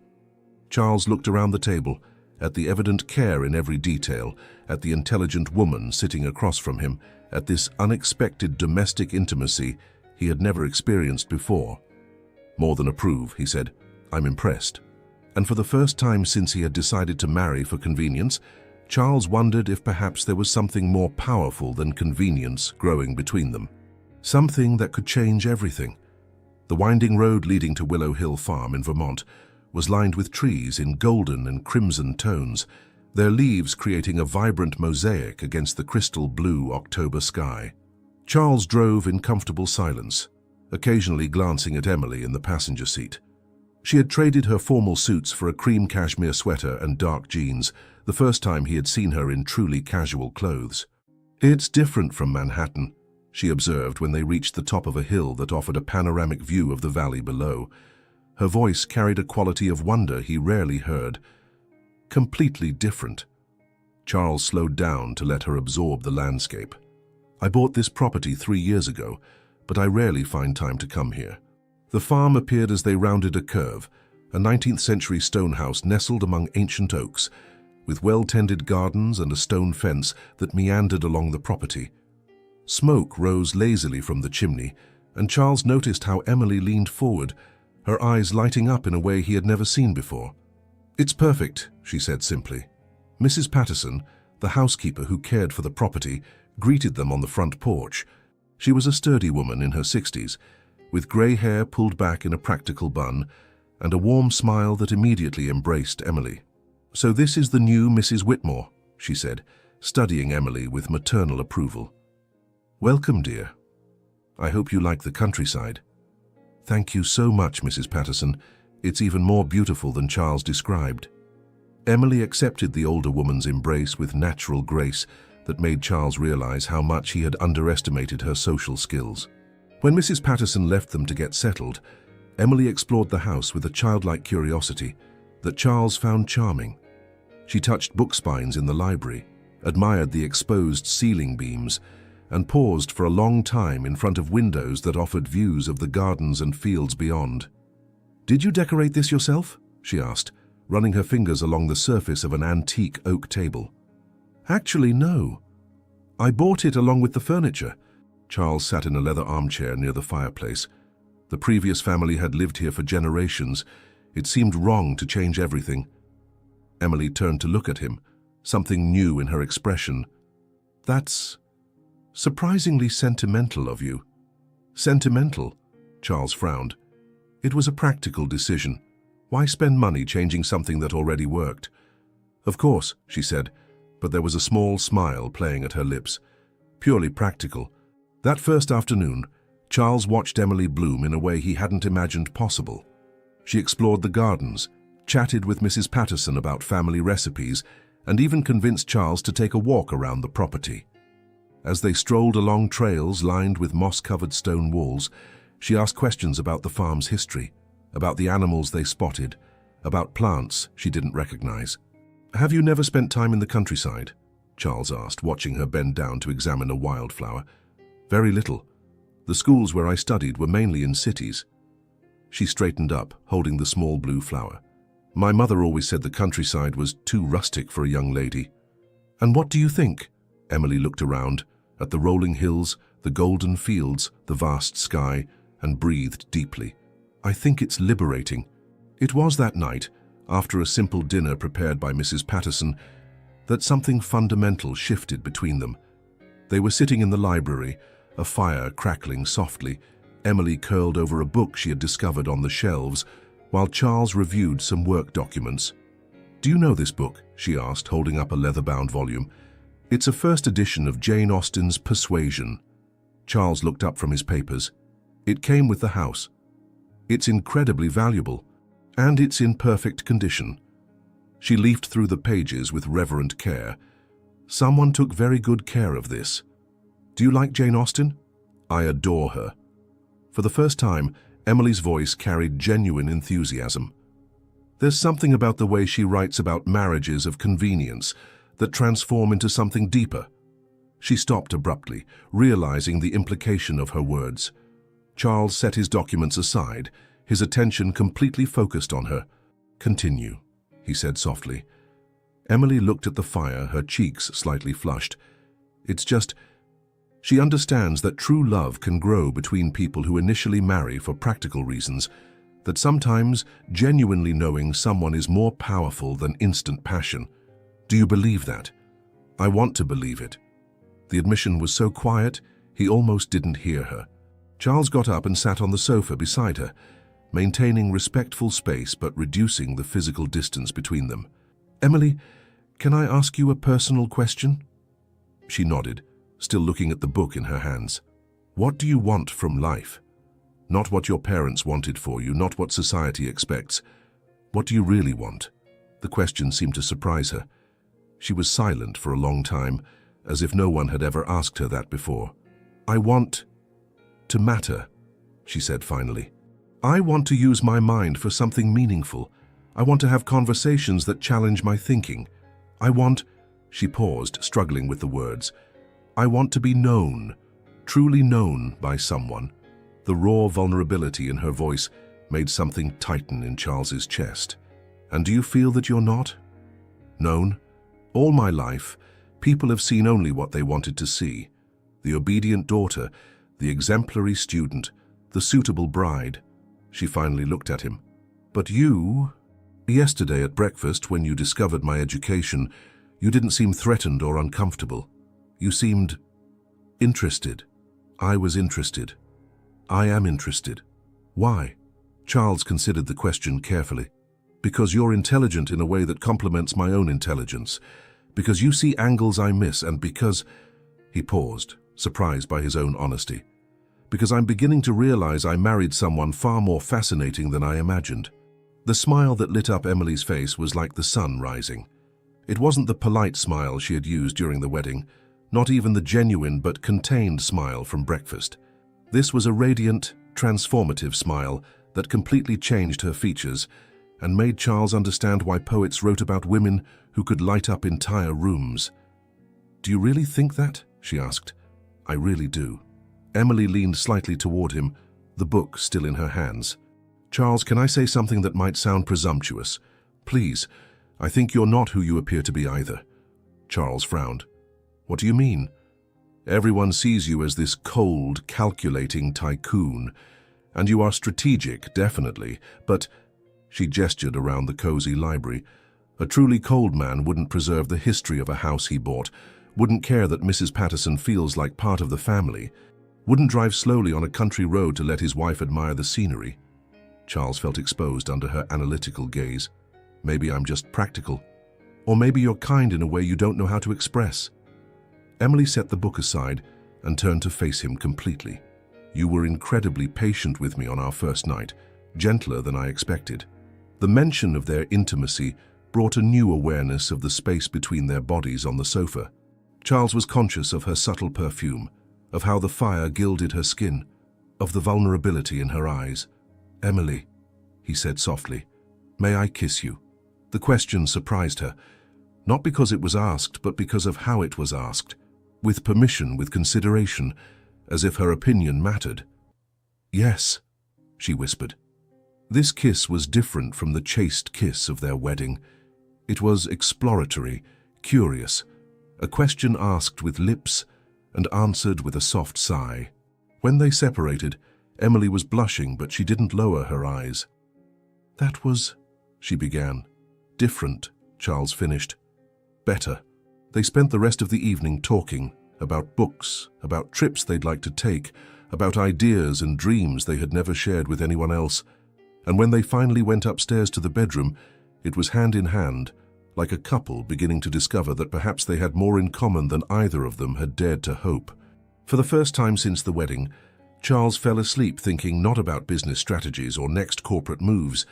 Charles looked around the table, at the evident care in every detail, at the intelligent woman sitting across from him, at this unexpected domestic intimacy he had never experienced before. "More than approve," he said. "I'm impressed." And for the first time since he had decided to marry for convenience, Charles wondered if perhaps there was something more powerful than convenience growing between them. Something that could change everything. The winding road leading to Willow Hill Farm in Vermont was lined with trees in golden and crimson tones, their leaves creating a vibrant mosaic against the crystal blue October sky. Charles drove in comfortable silence, occasionally glancing at Emily in the passenger seat. She had traded her formal suits for a cream cashmere sweater and dark jeans, the first time he had seen her in truly casual clothes. "It's different from Manhattan," she observed when they reached the top of a hill that offered a panoramic view of the valley below. Her voice carried a quality of wonder he rarely heard. "Completely different." Charles slowed down to let her absorb the landscape. "I bought this property 3 years ago, but I rarely find time to come here." The farm appeared as they rounded a curve, a 19th-century stone house nestled among ancient oaks, with well-tended gardens and a stone fence that meandered along the property. Smoke rose lazily from the chimney, and Charles noticed how Emily leaned forward, her eyes lighting up in a way he had never seen before. "It's perfect," she said simply. Mrs. Patterson, the housekeeper who cared for the property, greeted them on the front porch. She was a sturdy woman in her 60s, with grey hair pulled back in a practical bun, and a warm smile that immediately embraced Emily. "So this is the new Mrs. Whitmore," she said, studying Emily with maternal approval. "Welcome, dear. I hope you like the countryside." "Thank you so much, Mrs. Patterson. It's even more beautiful than Charles described." Emily accepted the older woman's embrace with natural grace that made Charles realize how much he had underestimated her social skills. When Mrs. Patterson left them to get settled, Emily explored the house with a childlike curiosity that Charles found charming. She touched book spines in the library, admired the exposed ceiling beams, and paused for a long time in front of windows that offered views of the gardens and fields beyond. "Did you decorate this yourself?" she asked, running her fingers along the surface of an antique oak table. "Actually, no. I bought it along with the furniture." Charles sat in a leather armchair near the fireplace. The previous family had lived here for generations. It seemed wrong to change everything. Emily turned to look at him, something new in her expression. "That's surprisingly sentimental of you." "Sentimental?" Charles frowned. It was a practical decision. Why spend money changing something that already worked? "Of course," she said, but there was a small smile playing at her lips. "Purely practical." That first afternoon, Charles watched Emily bloom in a way he hadn't imagined possible. She explored the gardens, chatted with Mrs. Patterson about family recipes, and even convinced Charles to take a walk around the property. As they strolled along trails lined with moss-covered stone walls, she asked questions about the farm's history, about the animals they spotted, about plants she didn't recognize. "Have you never spent time in the countryside?" Charles asked, watching her bend down to examine a wildflower. "Very little. The schools where I studied were mainly in cities." She straightened up, holding the small blue flower. "My mother always said the countryside was too rustic for a young lady." "And what do you think?" Emily looked around, at the rolling hills, the golden fields, the vast sky, and breathed deeply. "I think it's liberating." It was that night, after a simple dinner prepared by Mrs. Patterson, that something fundamental shifted between them. They were sitting in the library, a fire crackling softly, Emily curled over a book she had discovered on the shelves, while Charles reviewed some work documents. "Do you know this book?" she asked, holding up a leather-bound volume. "It's a first edition of Jane Austen's Persuasion." Charles looked up from his papers. "It came with the house. It's incredibly valuable, and it's in perfect condition." She leafed through the pages with reverent care. "Someone took very good care of this." "Do you like Jane Austen?" "I adore her." For the first time, Emily's voice carried genuine enthusiasm. "There's something about the way she writes about marriages of convenience that transform into something deeper." She stopped abruptly, realizing the implication of her words. Charles set his documents aside, his attention completely focused on her. "Continue," he said softly. Emily looked at the fire, her cheeks slightly flushed. "It's just, she understands that true love can grow between people who initially marry for practical reasons, that sometimes genuinely knowing someone is more powerful than instant passion. Do you believe that?" "I want to believe it." The admission was so quiet, he almost didn't hear her. Charles got up and sat on the sofa beside her. maintaining respectful space but reducing the physical distance between them. "Emily, can I ask you a personal question?" She nodded, still looking at the book in her hands. "What do you want from life? Not what your parents wanted for you, not what society expects. What do you really want?" The question seemed to surprise her. She was silent for a long time, as if no one had ever asked her that before. "I want to matter," she said finally. "I want to use my mind for something meaningful. I want to have conversations that challenge my thinking. I want—" She paused, struggling with the words. "I want to be known, truly known by someone." The raw vulnerability in her voice made something tighten in Charles's chest. "And do you feel that you're not known? All my life, people have seen only what they wanted to see. The obedient daughter, the exemplary student, the suitable bride." She finally looked at him. "But you, yesterday at breakfast when you discovered my education, you didn't seem threatened or uncomfortable. You seemed interested." "I was interested. I am interested." "Why?" Charles considered the question carefully. "Because you're intelligent in a way that complements my own intelligence. Because you see angles I miss, and because—" He paused, surprised by his own honesty. "Because I'm beginning to realize I married someone far more fascinating than I imagined." The smile that lit up Emily's face was like the sun rising. It wasn't the polite smile she had used during the wedding, not even the genuine but contained smile from breakfast. This was a radiant, transformative smile that completely changed her features and made Charles understand why poets wrote about women who could light up entire rooms. "Do you really think that?" she asked. "I really do." Emily leaned slightly toward him, the book still in her hands. "Charles, can I say something that might sound presumptuous? Please, I think you're not who you appear to be either." Charles frowned. "What do you mean?" "Everyone sees you as this cold, calculating tycoon, and you are strategic, definitely, but—" She gestured around the cozy library. "A truly cold man wouldn't preserve the history of a house he bought, wouldn't care that Mrs. Patterson feels like part of the family, wouldn't drive slowly on a country road to let his wife admire the scenery." Charles felt exposed under her analytical gaze. "Maybe I'm just practical. Or maybe you're kind in a way you don't know how to express." Emily set the book aside and turned to face him completely. "You were incredibly patient with me on our first night, gentler than I expected." The mention of their intimacy brought a new awareness of the space between their bodies on the sofa. Charles was conscious of her subtle perfume, of how the fire gilded her skin, of the vulnerability in her eyes. "Emily," he said softly, "may I kiss you?" The question surprised her, not because it was asked, but because of how it was asked. With permission, with consideration, as if her opinion mattered. "Yes," she whispered. This kiss was different from the chaste kiss of their wedding. It was exploratory, curious, a question asked with lips and answered with a soft sigh. When they separated, Emily was blushing, but she didn't lower her eyes. "That was," she began. "Different," Charles finished. "Better." They spent the rest of the evening talking about books, about trips they'd like to take, about ideas and dreams they had never shared with anyone else. And when they finally went upstairs to the bedroom, it was hand in hand, like a couple beginning to discover that perhaps they had more in common than either of them had dared to hope. For the first time since the wedding, Charles fell asleep thinking not about business strategies or next corporate moves,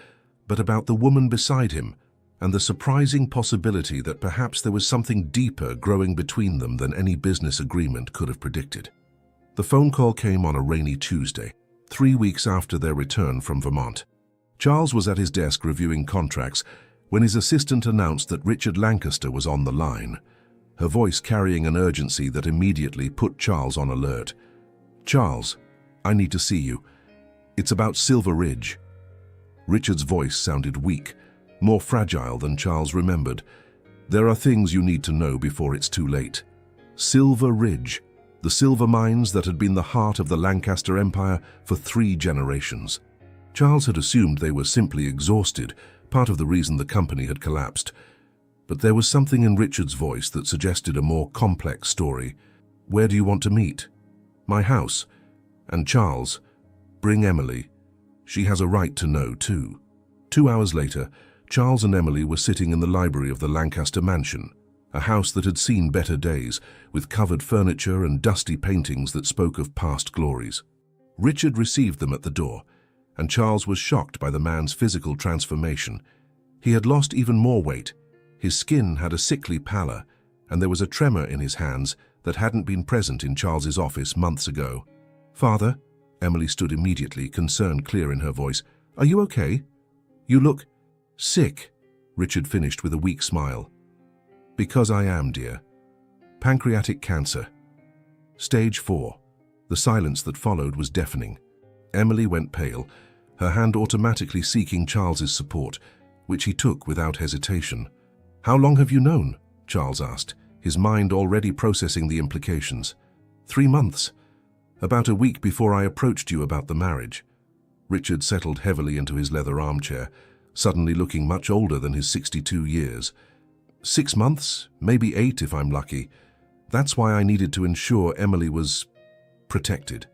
but about the woman beside him, and the surprising possibility that perhaps there was something deeper growing between them than any business agreement could have predicted. The phone call came on a rainy Tuesday, 3 weeks after their return from Vermont. Charles was at his desk reviewing contracts when his assistant announced that Richard Lancaster was on the line, her voice carrying an urgency that immediately put Charles on alert. "Charles, I need to see you. It's about Silver Ridge." Richard's voice sounded weak, more fragile than Charles remembered. "There are things you need to know before it's too late. Silver Ridge, the silver mines that had been the heart of the Lancaster Empire for 3 generations. Charles had assumed they were simply exhausted, part of the reason the company had collapsed. But there was something in Richard's voice that suggested a more complex story. "Where do you want to meet?" "My house. And Charles, bring Emily. She has a right to know, too. 2 hours later, Charles and Emily were sitting in the library of the Lancaster mansion, a house that had seen better days, with covered furniture and dusty paintings that spoke of past glories. Richard received them at the door, and Charles was shocked by the man's physical transformation. He had lost even more weight. His skin had a sickly pallor, and there was a tremor in his hands that hadn't been present in Charles's office months ago. "Father," Emily stood immediately, concern clear in her voice. "Are you okay? You look sick," Richard finished with a weak smile. "Because I am, dear. Pancreatic cancer. Stage 4. The silence that followed was deafening. Emily went pale, her hand automatically seeking Charles's support, which he took without hesitation. "How long have you known?" Charles asked, his mind already processing the implications. 3 months. About a week before I approached you about the marriage." Richard settled heavily into his leather armchair, suddenly looking much older than his 62 years. 6 months, maybe 8 if I'm lucky. That's why I needed to ensure Emily was protected."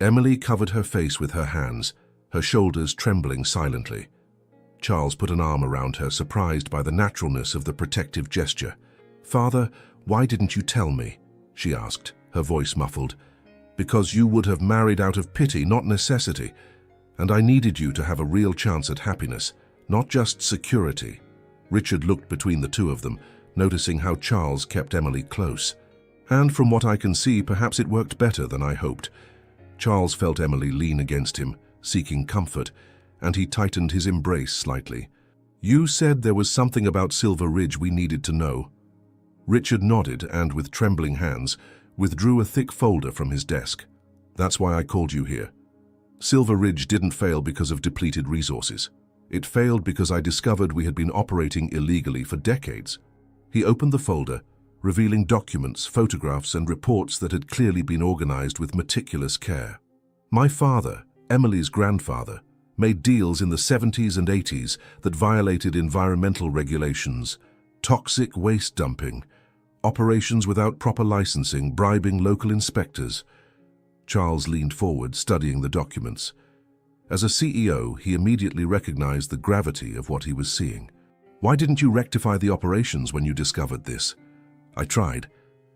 Emily covered her face with her hands, her shoulders trembling silently. Charles put an arm around her, surprised by the naturalness of the protective gesture. "Father, why didn't you tell me?" she asked, her voice muffled. "Because you would have married out of pity, not necessity. And I needed you to have a real chance at happiness, not just security." Richard looked between the two of them, noticing how Charles kept Emily close. "And from what I can see, perhaps it worked better than I hoped." Charles felt Emily lean against him, seeking comfort, and he tightened his embrace slightly. "You said there was something about Silver Ridge we needed to know." Richard nodded and, with trembling hands, withdrew a thick folder from his desk. "That's why I called you here. Silver Ridge didn't fail because of depleted resources. It failed because I discovered we had been operating illegally for decades." He opened the folder, revealing documents, photographs, and reports that had clearly been organized with meticulous care. "My father, Emily's grandfather, made deals in the 70s and 80s that violated environmental regulations, toxic waste dumping, operations without proper licensing, bribing local inspectors." Charles leaned forward, studying the documents. As a CEO, he immediately recognized the gravity of what he was seeing. "Why didn't you rectify the operations when you discovered this?" "I tried,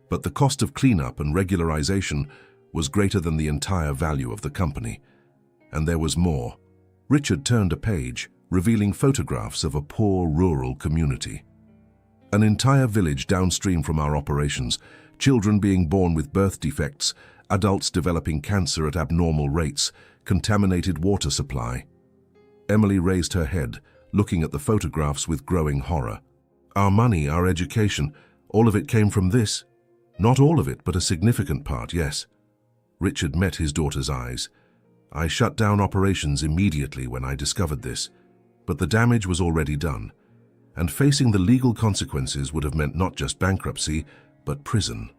but the cost of cleanup and regularization was greater than the entire value of the company. And there was more." Richard turned a page, revealing photographs of a poor rural community. An entire village downstream from our operations, children being born with birth defects, adults developing cancer at abnormal rates, contaminated water supply. Emily raised her head, looking at the photographs with growing horror. "Our money, our education, all of it came from this?" "Not all of it, but a significant part, yes." Richard met his daughter's eyes. "I shut down operations immediately when I discovered this, but the damage was already done, and facing the legal consequences would have meant not just bankruptcy, but prison."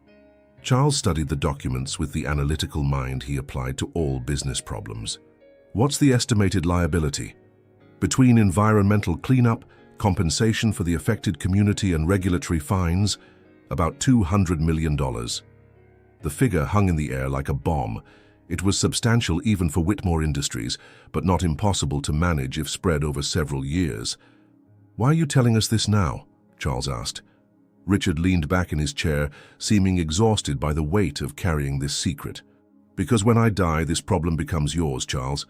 Charles studied the documents with the analytical mind he applied to all business problems. "What's the estimated liability? Between environmental cleanup, compensation for the affected community, and regulatory fines, about $200 million. The figure hung in the air like a bomb. It was substantial even for Whitmore Industries, but not impossible to manage if spread over several years. "Why are you telling us this now?" Charles asked. Richard leaned back in his chair, seeming exhausted by the weight of carrying this secret. "Because when I die, this problem becomes yours, Charles.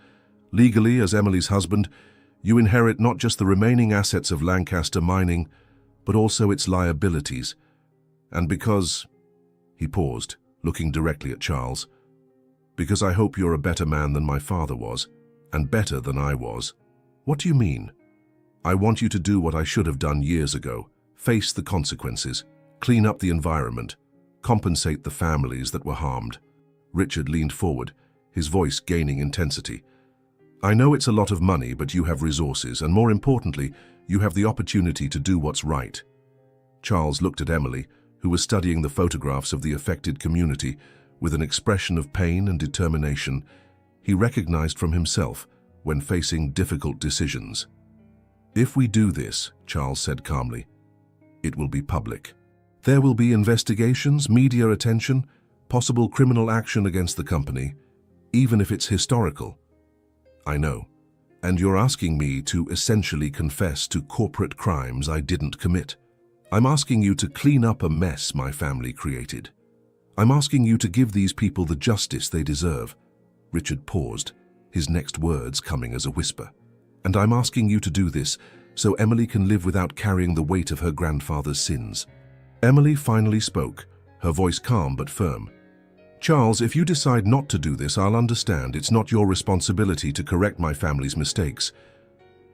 Legally, as Emily's husband, you inherit not just the remaining assets of Lancaster Mining, but also its liabilities. And because—" He paused, looking directly at Charles. "Because I hope you're a better man than my father was, and better than I was." "What do you mean?" "I want you to do what I should have done years ago. Face the consequences, clean up the environment, compensate the families that were harmed." Richard leaned forward, his voice gaining intensity. "I know it's a lot of money, but you have resources, and more importantly, you have the opportunity to do what's right." Charles looked at Emily, who was studying the photographs of the affected community, with an expression of pain and determination he recognized from himself when facing difficult decisions. "If we do this," Charles said calmly, "it will be public. There will be investigations, media attention, possible criminal action against the company, even if it's historical." "I know. And you're asking me to essentially confess to corporate crimes I didn't commit. I'm asking you to clean up a mess my family created. I'm asking you to give these people the justice they deserve." Richard paused, his next words coming as a whisper. "And I'm asking you to do this so Emily can live without carrying the weight of her grandfather's sins." Emily finally spoke, her voice calm but firm. "Charles, if you decide not to do this, I'll understand. It's not your responsibility to correct my family's mistakes."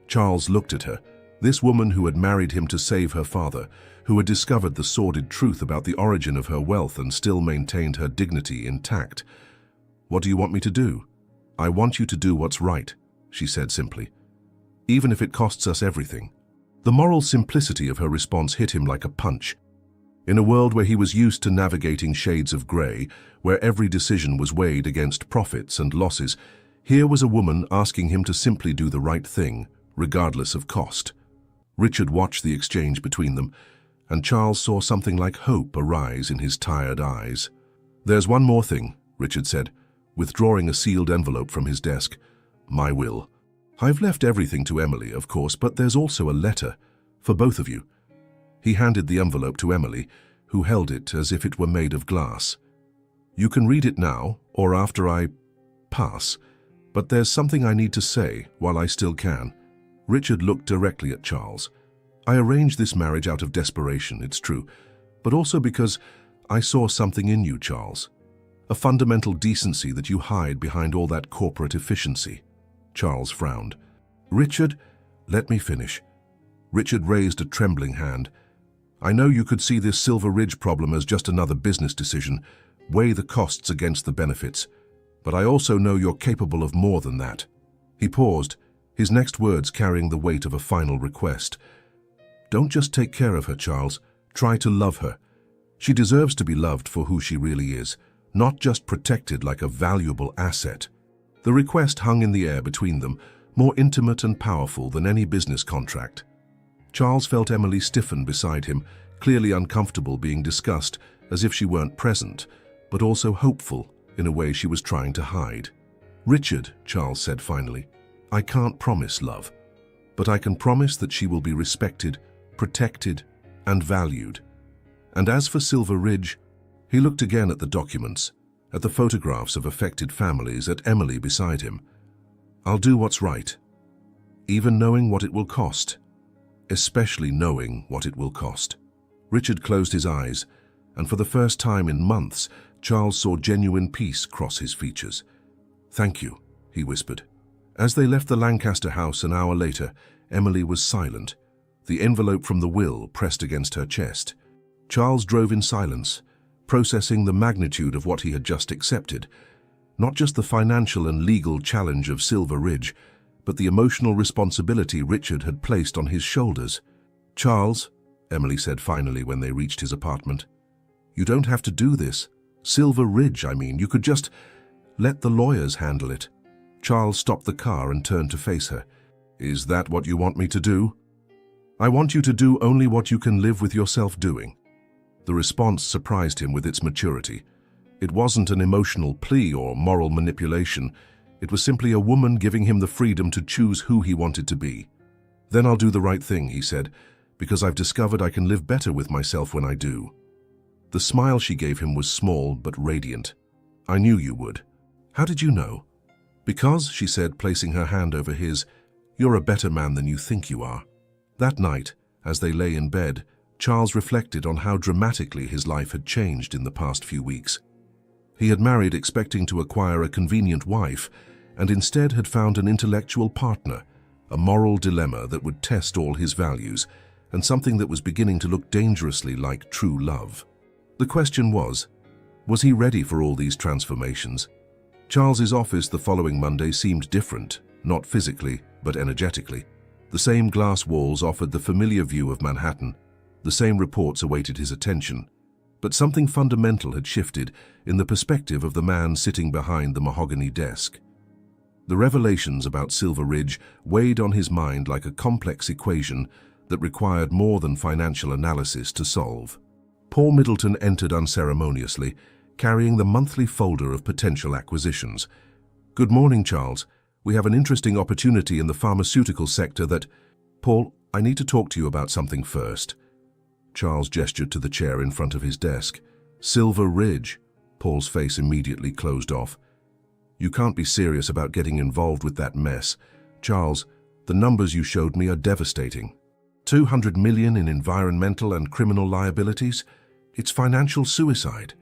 Charles looked at her, this woman who had married him to save her father, who had discovered the sordid truth about the origin of her wealth and still maintained her dignity intact. "What do you want me to do?" "I want you to do what's right," she said simply, "even if it costs us everything." The moral simplicity of her response hit him like a punch. In a world where he was used to navigating shades of grey, where every decision was weighed against profits and losses, here was a woman asking him to simply do the right thing, regardless of cost. Richard watched the exchange between them, and Charles saw something like hope arise in his tired eyes. "There's one more thing," Richard said, withdrawing a sealed envelope from his desk. "My will. I've left everything to Emily, of course, but there's also a letter for both of you." He handed the envelope to Emily, who held it as if it were made of glass. "You can read it now, or after I pass, but there's something I need to say while I still can." Richard looked directly at Charles. "I arranged this marriage out of desperation, it's true, but also because I saw something in you, Charles. A fundamental decency that you hide behind all that corporate efficiency." Charles frowned. "Richard, let me finish." Richard raised a trembling hand. "I know you could see this Silver Ridge problem as just another business decision, weigh the costs against the benefits, but I also know you're capable of more than that." He paused, his next words carrying the weight of a final request. "Don't just take care of her, Charles. Try to love her. She deserves to be loved for who she really is, not just protected like a valuable asset." The request hung in the air between them, more intimate and powerful than any business contract. Charles felt Emily stiffen beside him, clearly uncomfortable being discussed, as if she weren't present, but also hopeful in a way she was trying to hide. "Richard," Charles said finally, "I can't promise love, but I can promise that she will be respected, protected, and valued. And as for Silver Ridge," he looked again at the documents, at the photographs of affected families, at Emily beside him. "I'll do what's right, even knowing what it will cost. Especially knowing what it will cost." Richard closed his eyes, and for the first time in months, Charles saw genuine peace cross his features. "Thank you," he whispered. As they left the Lancaster house an hour later, Emily was silent, the envelope from the will pressed against her chest. Charles drove in silence, processing the magnitude of what he had just accepted. Not just the financial and legal challenge of Silver Ridge, but the emotional responsibility Richard had placed on his shoulders. "Charles," Emily said finally when they reached his apartment, "you don't have to do this. Silver Ridge, I mean. You could just let the lawyers handle it." Charles stopped the car and turned to face her. "Is that what you want me to do?" "I want you to do only what you can live with yourself doing." The response surprised him with its maturity. It wasn't an emotional plea or moral manipulation. It was simply a woman giving him the freedom to choose who he wanted to be. "Then I'll do the right thing," he said, "because I've discovered I can live better with myself when I do." The smile she gave him was small but radiant. "I knew you would." "How did you know?" "Because," she said, placing her hand over his, "you're a better man than you think you are." That night, as they lay in bed, Charles reflected on how dramatically his life had changed in the past few weeks. He had married expecting to acquire a convenient wife, and instead had found an intellectual partner, a moral dilemma that would test all his values, and something that was beginning to look dangerously like true love. The question was he ready for all these transformations? Charles's office the following Monday seemed different, not physically, but energetically. The same glass walls offered the familiar view of Manhattan. The same reports awaited his attention. But something fundamental had shifted in the perspective of the man sitting behind the mahogany desk. The revelations about Silver Ridge weighed on his mind like a complex equation that required more than financial analysis to solve. Paul Middleton entered unceremoniously, carrying the monthly folder of potential acquisitions. "Good morning, Charles. We have an interesting opportunity in the pharmaceutical sector that... Paul, I need to talk to you about something first. Charles gestured to the chair in front of his desk. Silver Ridge. Paul's face immediately closed off. You can't be serious about getting involved with that mess. Charles, the numbers you showed me are devastating. 200 million in environmental and criminal liabilities? It's financial suicide.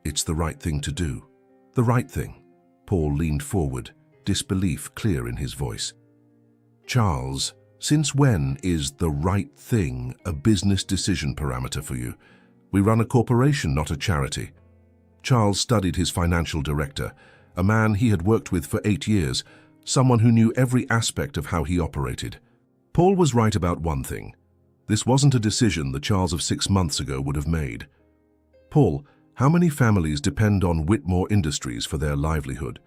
It's the right thing to do. The right thing. Paul leaned forward, disbelief clear in his voice. Charles, since when is the right thing a business decision parameter for you? We run a corporation, not a charity. Charles studied his financial director, a man he had worked with for 8 years, someone who knew every aspect of how he operated. Paul was right about one thing. This wasn't a decision the Charles of 6 months ago would have made. Paul, how many families depend on Whitmore Industries for their livelihood?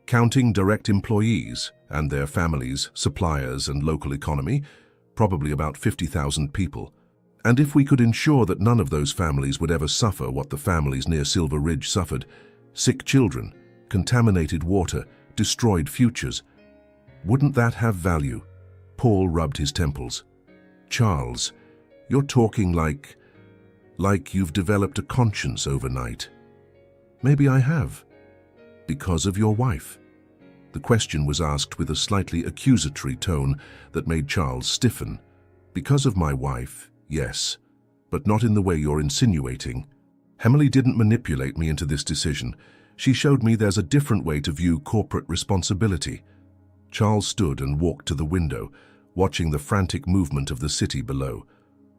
Counting direct employees and their families, suppliers, and local economy, probably about 50,000 people. And if we could ensure that none of those families would ever suffer what the families near Silver Ridge suffered, sick children, contaminated water, destroyed futures, wouldn't that have value? Paul rubbed his temples. Charles, you're talking like you've developed a conscience overnight. Maybe I have. Because of your wife? The question was asked with a slightly accusatory tone that made Charles stiffen. Because of my wife, yes, but not in the way you're insinuating. Emily didn't manipulate me into this decision. She showed me there's a different way to view corporate responsibility. Charles stood and walked to the window, watching the frantic movement of the city below.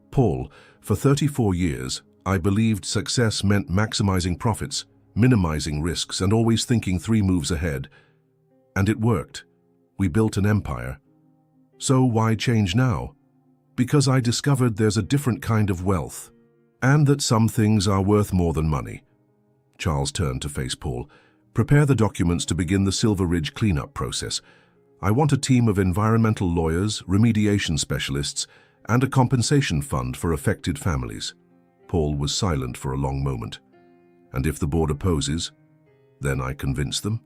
Paul, for 34 years, I believed success meant maximizing profits, minimizing risks, and always thinking 3 moves ahead. And it worked. We built an empire. So why change now? Because I discovered there's a different kind of wealth, and that some things are worth more than money. Charles turned to face Paul. Prepare the documents to begin the Silver Ridge cleanup process. I want a team of environmental lawyers, remediation specialists, and a compensation fund for affected families. Paul was silent for a long moment. And if the board opposes, then I convince them.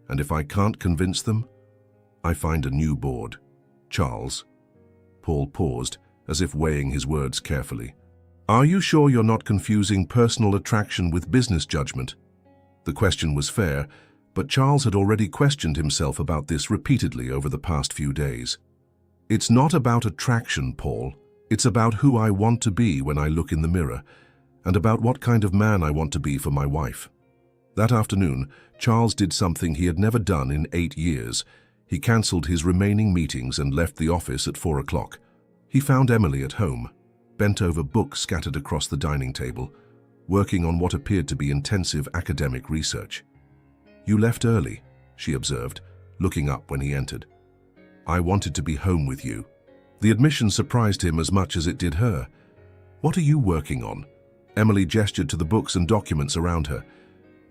And if I can't convince them, I find a new board. Charles. Paul paused, as if weighing his words carefully. Are you sure you're not confusing personal attraction with business judgment? The question was fair, but Charles had already questioned himself about this repeatedly over the past few days. It's not about attraction, Paul. It's about who I want to be when I look in the mirror, and about what kind of man I want to be for my wife. That afternoon, Charles did something he had never done in 8 years. He cancelled his remaining meetings and left the office at 4 o'clock. He found Emily at home, bent over books scattered across the dining table, working on what appeared to be intensive academic research. You left early, she observed, looking up when he entered. I wanted to be home with you. The admission surprised him as much as it did her. What are you working on? Emily gestured to the books and documents around her,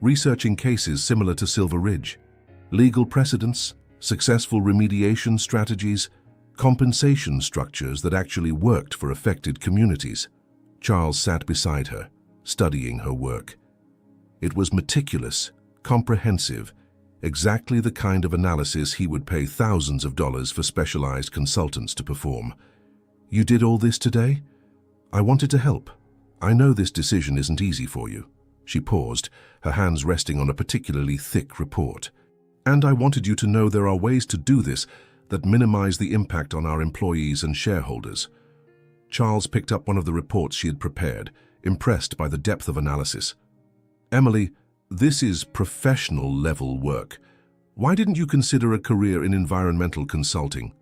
researching cases similar to Silver Ridge. Legal precedents, successful remediation strategies, compensation structures that actually worked for affected communities. Charles sat beside her, studying her work. It was meticulous, comprehensive, exactly the kind of analysis he would pay thousands of dollars for specialized consultants to perform. You did all this today? I wanted to help. I know this decision isn't easy for you. She paused, her hands resting on a particularly thick report. And I wanted you to know there are ways to do this that minimize the impact on our employees and shareholders. Charles picked up one of the reports she had prepared, impressed by the depth of analysis. Emily, this is professional-level work. Why didn't you consider a career in environmental consulting?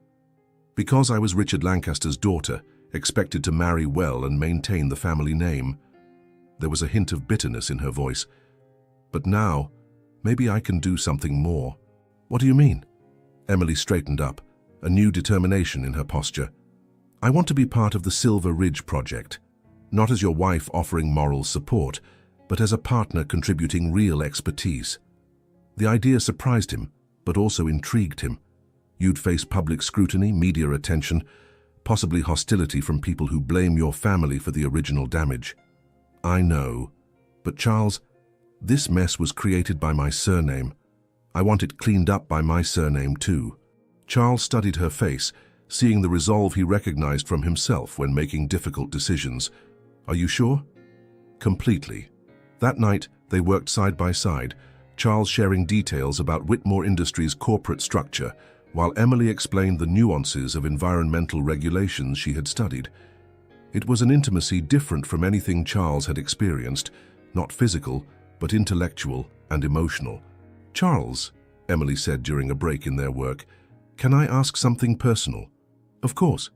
Because I was Richard Lancaster's daughter, expected to marry well and maintain the family name. There was a hint of bitterness in her voice. But now, maybe I can do something more. What do you mean? Emily straightened up, a new determination in her posture. I want to be part of the Silver Ridge project, not as your wife offering moral support, but as a partner contributing real expertise. The idea surprised him, but also intrigued him. You'd face public scrutiny, media attention, possibly hostility from people who blame your family for the original damage. I know, but Charles, this mess was created by my surname. I want it cleaned up by my surname too. Charles studied her face, seeing the resolve he recognized from himself when making difficult decisions. Are you sure? Completely. That night, they worked side by side, Charles sharing details about Whitmore Industries' corporate structure, while Emily explained the nuances of environmental regulations she had studied. It was an intimacy different from anything Charles had experienced, not physical, but intellectual and emotional. "Charles," Emily said during a break in their work, "can I ask something personal?" "Of course."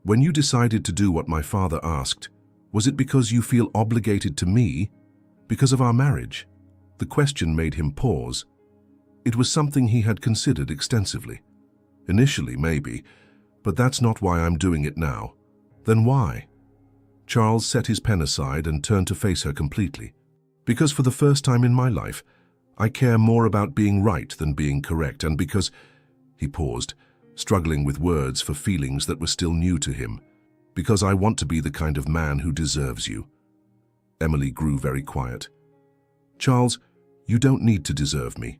"When you decided to do what my father asked, was it because you feel obligated to me? Because of our marriage?" The question made him pause. It was something he had considered extensively. Initially, maybe, but that's not why I'm doing it now. Then why? Charles set his pen aside and turned to face her completely. "Because for the first time in my life, I care more about being right than being correct, and because—" He paused, struggling with words for feelings that were still new to him. "Because I want to be the kind of man who deserves you." Emily grew very quiet. "Charles, you don't need to deserve me.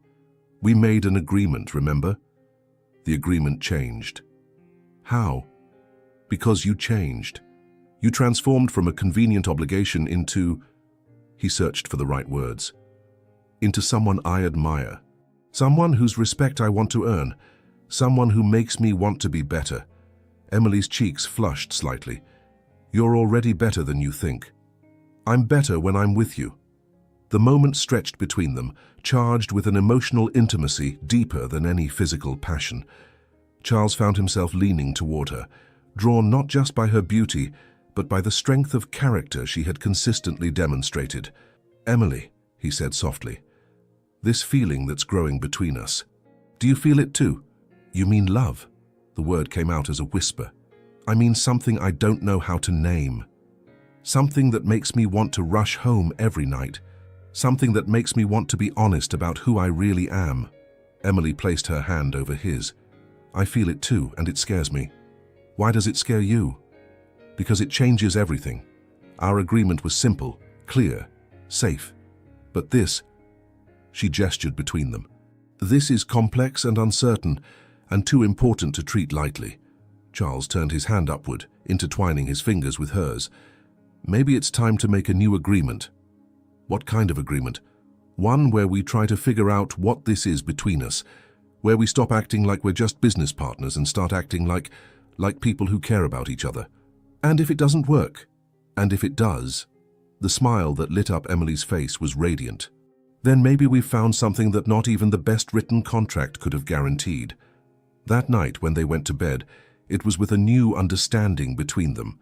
We made an agreement, remember? The agreement changed." "How?" "Because you changed. You transformed from a convenient obligation into—" He searched for the right words. "Into someone I admire. Someone whose respect I want to earn. Someone who makes me want to be better." Emily's cheeks flushed slightly. "You're already better than you think. I'm better when I'm with you." The moment stretched between them, charged with an emotional intimacy deeper than any physical passion. Charles found himself leaning toward her, drawn not just by her beauty, but by the strength of character she had consistently demonstrated. "Emily," he said softly, "this feeling that's growing between us, do you feel it too?" "You mean love?" The word came out as a whisper. "I mean something I don't know how to name. Something that makes me want to rush home every night. Something that makes me want to be honest about who I really am." Emily placed her hand over his. "I feel it too, and it scares me." "Why does it scare you?" "Because it changes everything. Our agreement was simple, clear, safe. But this—" She gestured between them. "This is complex and uncertain, and too important to treat lightly." Charles turned his hand upward, intertwining his fingers with hers. "Maybe it's time to make a new agreement." "What kind of agreement?" "One where we try to figure out what this is between us, where we stop acting like we're just business partners and start acting like people who care about each other." "And if it doesn't work?" "And if it does?" The smile that lit up Emily's face was radiant. "Then maybe we've found something that not even the best written contract could have guaranteed." That night, when they went to bed, it was with a new understanding between them.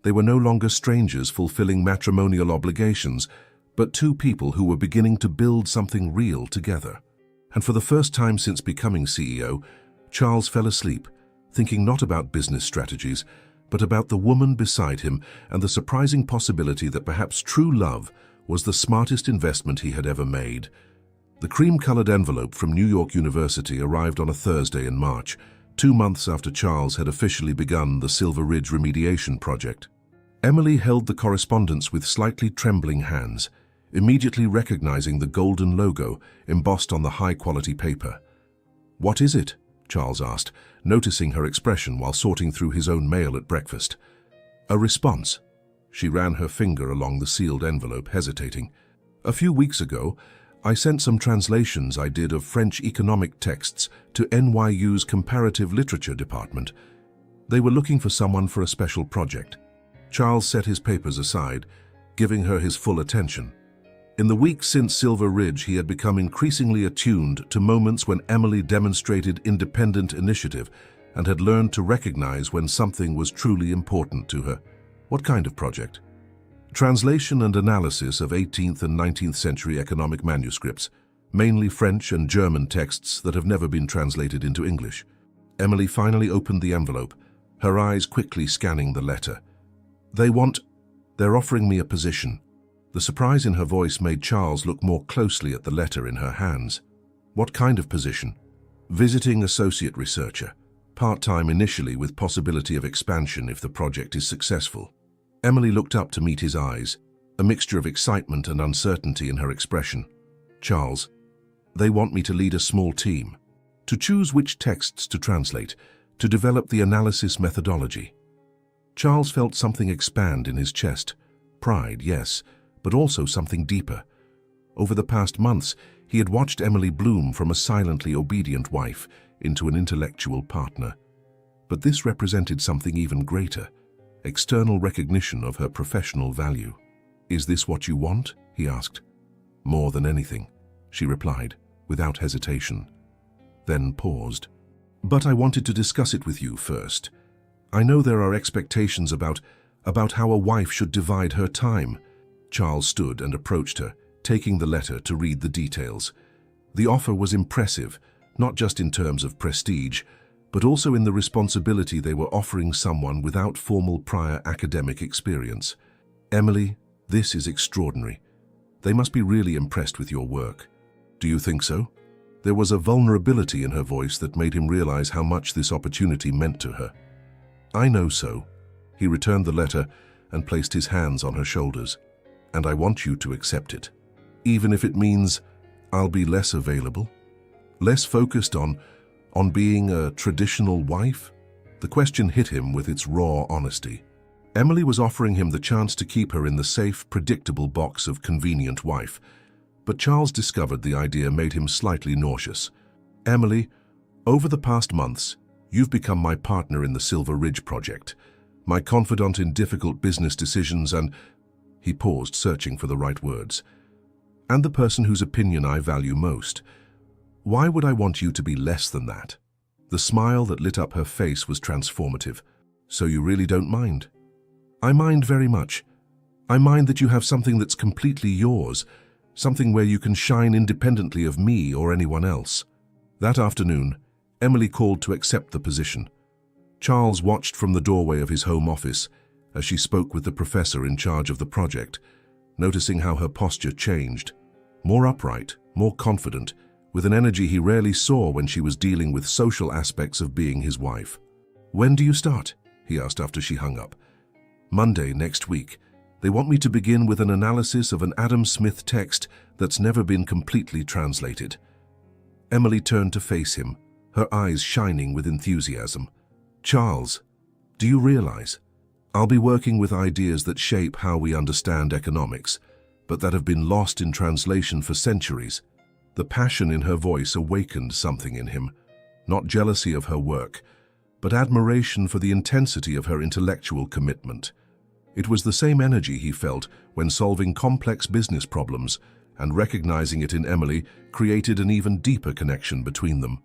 They were no longer strangers fulfilling matrimonial obligations, but two people who were beginning to build something real together. And for the first time since becoming CEO, Charles fell asleep, thinking not about business strategies, but about the woman beside him and the surprising possibility that perhaps true love was the smartest investment he had ever made. The cream-colored envelope from New York University arrived on a Thursday in March, 2 months after Charles had officially begun the Silver Ridge remediation project. Emily held the correspondence with slightly trembling hands, immediately recognizing the golden logo embossed on the high-quality paper. "What is it?" Charles asked, noticing her expression while sorting through his own mail at breakfast. "A response." She ran her finger along the sealed envelope, hesitating. "A few weeks ago, I sent some translations I did of French economic texts to NYU's Comparative Literature Department. They were looking for someone for a special project." Charles set his papers aside, giving her his full attention. In the weeks since Silver Ridge, he had become increasingly attuned to moments when Emily demonstrated independent initiative and had learned to recognize when something was truly important to her. "What kind of project?" "Translation and analysis of 18th and 19th century economic manuscripts, mainly French and German texts that have never been translated into English." Emily finally opened the envelope, her eyes quickly scanning the letter. They're offering me a position." The surprise in her voice made Charles look more closely at the letter in her hands. "What kind of position?" "Visiting associate researcher. Part-time initially with possibility of expansion if the project is successful." Emily looked up to meet his eyes, a mixture of excitement and uncertainty in her expression. "Charles, They want me to lead a small team, to choose which texts to translate, to develop the analysis methodology. Charles felt something expand in his chest. Pride, yes, but also something deeper. Over the past months, he had watched Emily bloom from a silently obedient wife into an intellectual partner. But this represented something even greater, external recognition of her professional value. "Is this what you want?" he asked. "More than anything," she replied, without hesitation, then paused. "But I wanted to discuss it with you first. I know there are expectations about how a wife should divide her time." Charles stood and approached her, taking the letter to read the details. The offer was impressive, not just in terms of prestige, but also in the responsibility they were offering someone without formal prior academic experience. "Emily, this is extraordinary. They must be really impressed with your work." "Do you think so?" There was a vulnerability in her voice that made him realize how much this opportunity meant to her. "I know so." He returned the letter and placed his hands on her shoulders. "And I want you to accept it. Even if it means I'll be less available, less focused on being a traditional wife." The question hit him with its raw honesty. Emily was offering him the chance to keep her in the safe, predictable box of convenient wife, but Charles discovered the idea made him slightly nauseous. "Emily, over the past months, you've become my partner in the Silver Ridge project, my confidant in difficult business decisions and—" He paused, searching for the right words. "And the person whose opinion I value most. Why would I want you to be less than that?" The smile that lit up her face was transformative. "So you really don't mind?" "I mind very much. I mind that you have something that's completely yours, something where you can shine independently of me or anyone else." That afternoon, Emily called to accept the position. Charles watched from the doorway of his home office as she spoke with the professor in charge of the project, noticing how her posture changed. More upright, more confident, with an energy he rarely saw when she was dealing with social aspects of being his wife. "When do you start?" he asked after she hung up. "Monday next week. They want me to begin with an analysis of an Adam Smith text that's never been completely translated." Emily turned to face him, her eyes shining with enthusiasm. "Charles, do you realize? I'll be working with ideas that shape how we understand economics, but that have been lost in translation for centuries." The passion in her voice awakened something in him, not jealousy of her work, but admiration for the intensity of her intellectual commitment. It was the same energy he felt when solving complex business problems, and recognizing it in Emily created an even deeper connection between them.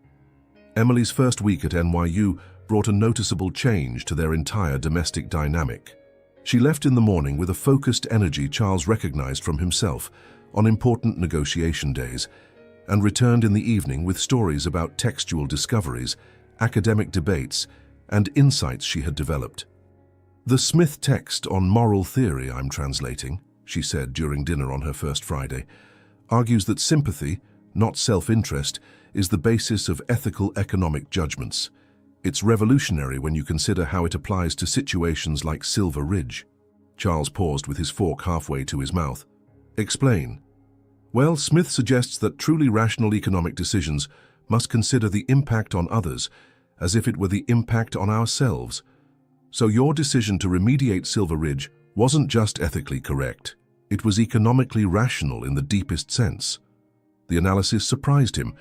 Emily's first week at NYU brought a noticeable change to their entire domestic dynamic. She left in the morning with a focused energy Charles recognized from himself on important negotiation days, and returned in the evening with stories about textual discoveries, academic debates, and insights she had developed. "The Smith text on moral theory I'm translating," she said during dinner on her first Friday, "argues that sympathy, not self-interest, is the basis of ethical economic judgments. It's revolutionary when you consider how it applies to situations like Silver Ridge." Charles paused with his fork halfway to his mouth. "Explain." "Well, Smith suggests that truly rational economic decisions must consider the impact on others as if it were the impact on ourselves. So your decision to remediate Silver Ridge wasn't just ethically correct, it was economically rational in the deepest sense." The analysis surprised him.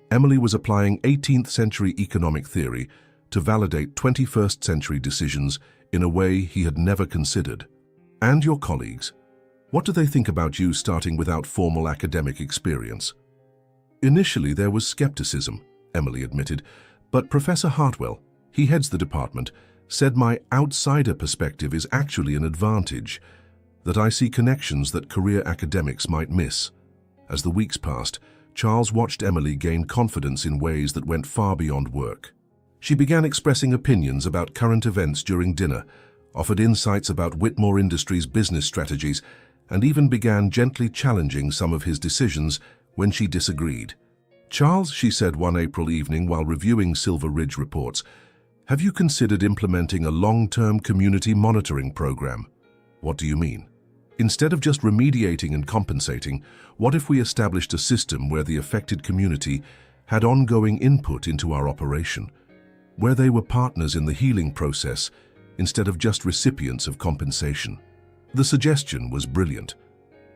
Emily was applying 18th century economic theory to validate 21st century decisions in a way he had never considered. "And your colleagues? What do they think about you starting without formal academic experience?" "Initially there was skepticism," Emily admitted, "but Professor Hartwell, he heads the department, said my outsider perspective is actually an advantage, that I see connections that career academics might miss." As the weeks passed, Charles watched Emily gain confidence in ways that went far beyond work. She began expressing opinions about current events during dinner, offered insights about Whitmore Industries' business strategies, and even began gently challenging some of his decisions when she disagreed. "Charles," she said one April evening while reviewing Silver Ridge reports, "have you considered implementing a long-term community monitoring program?" "What do you mean?" Instead of just remediating and compensating, what if we established a system where the affected community had ongoing input into our operation, where they were partners in the healing process instead of just recipients of compensation? The suggestion was brilliant,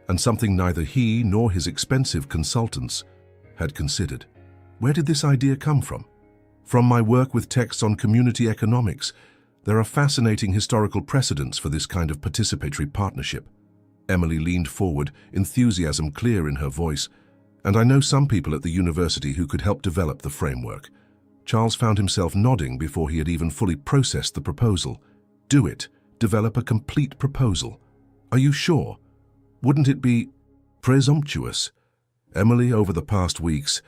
and something neither he nor his expensive consultants had considered. Where did this idea come from? From my work with texts on community economics, there are fascinating historical precedents for this kind of participatory partnership. Emily leaned forward, enthusiasm clear in her voice. And I know some people at the university who could help develop the framework. Charles found himself nodding before he had even fully processed the proposal. Do it. Develop a complete proposal. Are you sure? Wouldn't it be presumptuous? Emily, over the past weeks,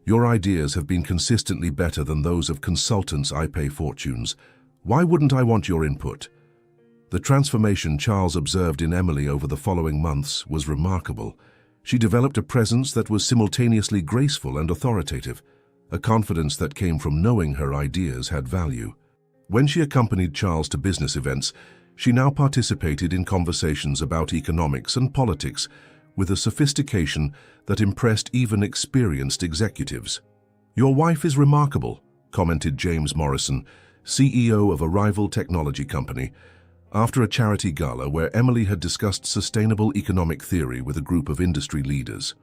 your ideas have been consistently better than those of consultants I pay fortunes. Why wouldn't I want your input? The transformation Charles observed in Emily over the following months was remarkable. She developed a presence that was simultaneously graceful and authoritative, a confidence that came from knowing her ideas had value. When she accompanied Charles to business events, she now participated in conversations about economics and politics with a sophistication that impressed even experienced executives. "Your wife is remarkable," commented James Morrison, CEO of a rival technology company, after a charity gala where Emily had discussed sustainable economic theory with a group of industry leaders.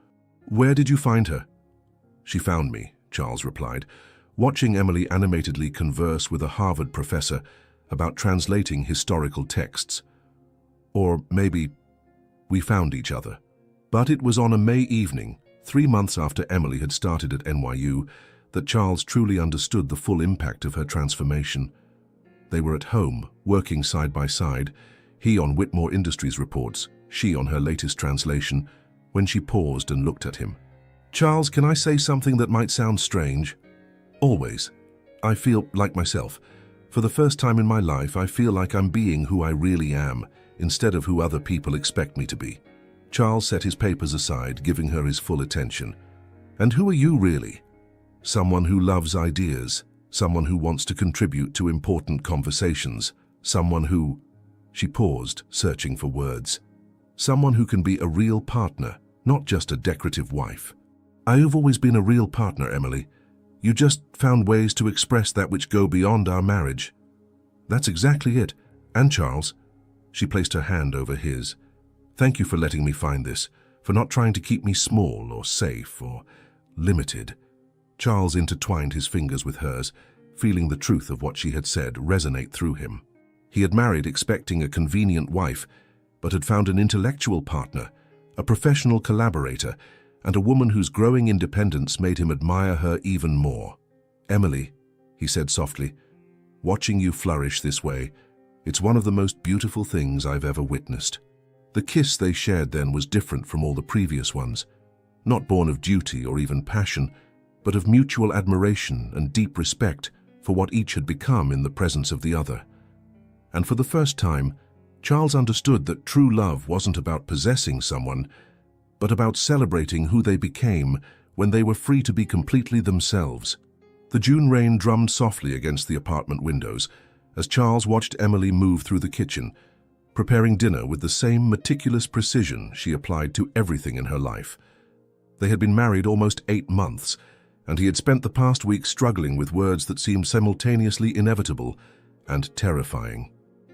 "Where did you find her?" "She found me," Charles replied, watching Emily animatedly converse with a Harvard professor about translating historical texts. Or maybe we found each other. But it was on a May evening, 3 months after Emily had started at NYU, that Charles truly understood the full impact of her transformation. They were at home, working side by side, he on Whitmore Industries reports, she on her latest translation, when she paused and looked at him. "Charles, can I say something that might sound strange?" "Always. I feel like myself. For the first time in my life, I feel like I'm being who I really am, instead of who other people expect me to be." Charles set his papers aside, giving her his full attention. "And who are you really?" "Someone who loves ideas, someone who wants to contribute to important conversations, someone who—" She paused, searching for words. "Someone who can be a real partner, not just a decorative wife." "I've always been a real partner, Emily. You just found ways to express that which go beyond our marriage." "That's exactly it. And Charles," she placed her hand over his, "thank you for letting me find this, for not trying to keep me small or safe or limited." Charles intertwined his fingers with hers, feeling the truth of what she had said resonate through him. He had married expecting a convenient wife, but had found an intellectual partner, a professional collaborator, and a woman whose growing independence made him admire her even more. "Emily," he said softly, "watching you flourish this way, it's one of the most beautiful things I've ever witnessed." The kiss they shared then was different from all the previous ones, not born of duty or even passion, but of mutual admiration and deep respect for what each had become in the presence of the other. And for the first time, Charles understood that true love wasn't about possessing someone, but about celebrating who they became when they were free to be completely themselves. The June rain drummed softly against the apartment windows as Charles watched Emily move through the kitchen, preparing dinner with the same meticulous precision she applied to everything in her life. They had been married almost 8 months, and he had spent the past week struggling with words that seemed simultaneously inevitable and terrifying.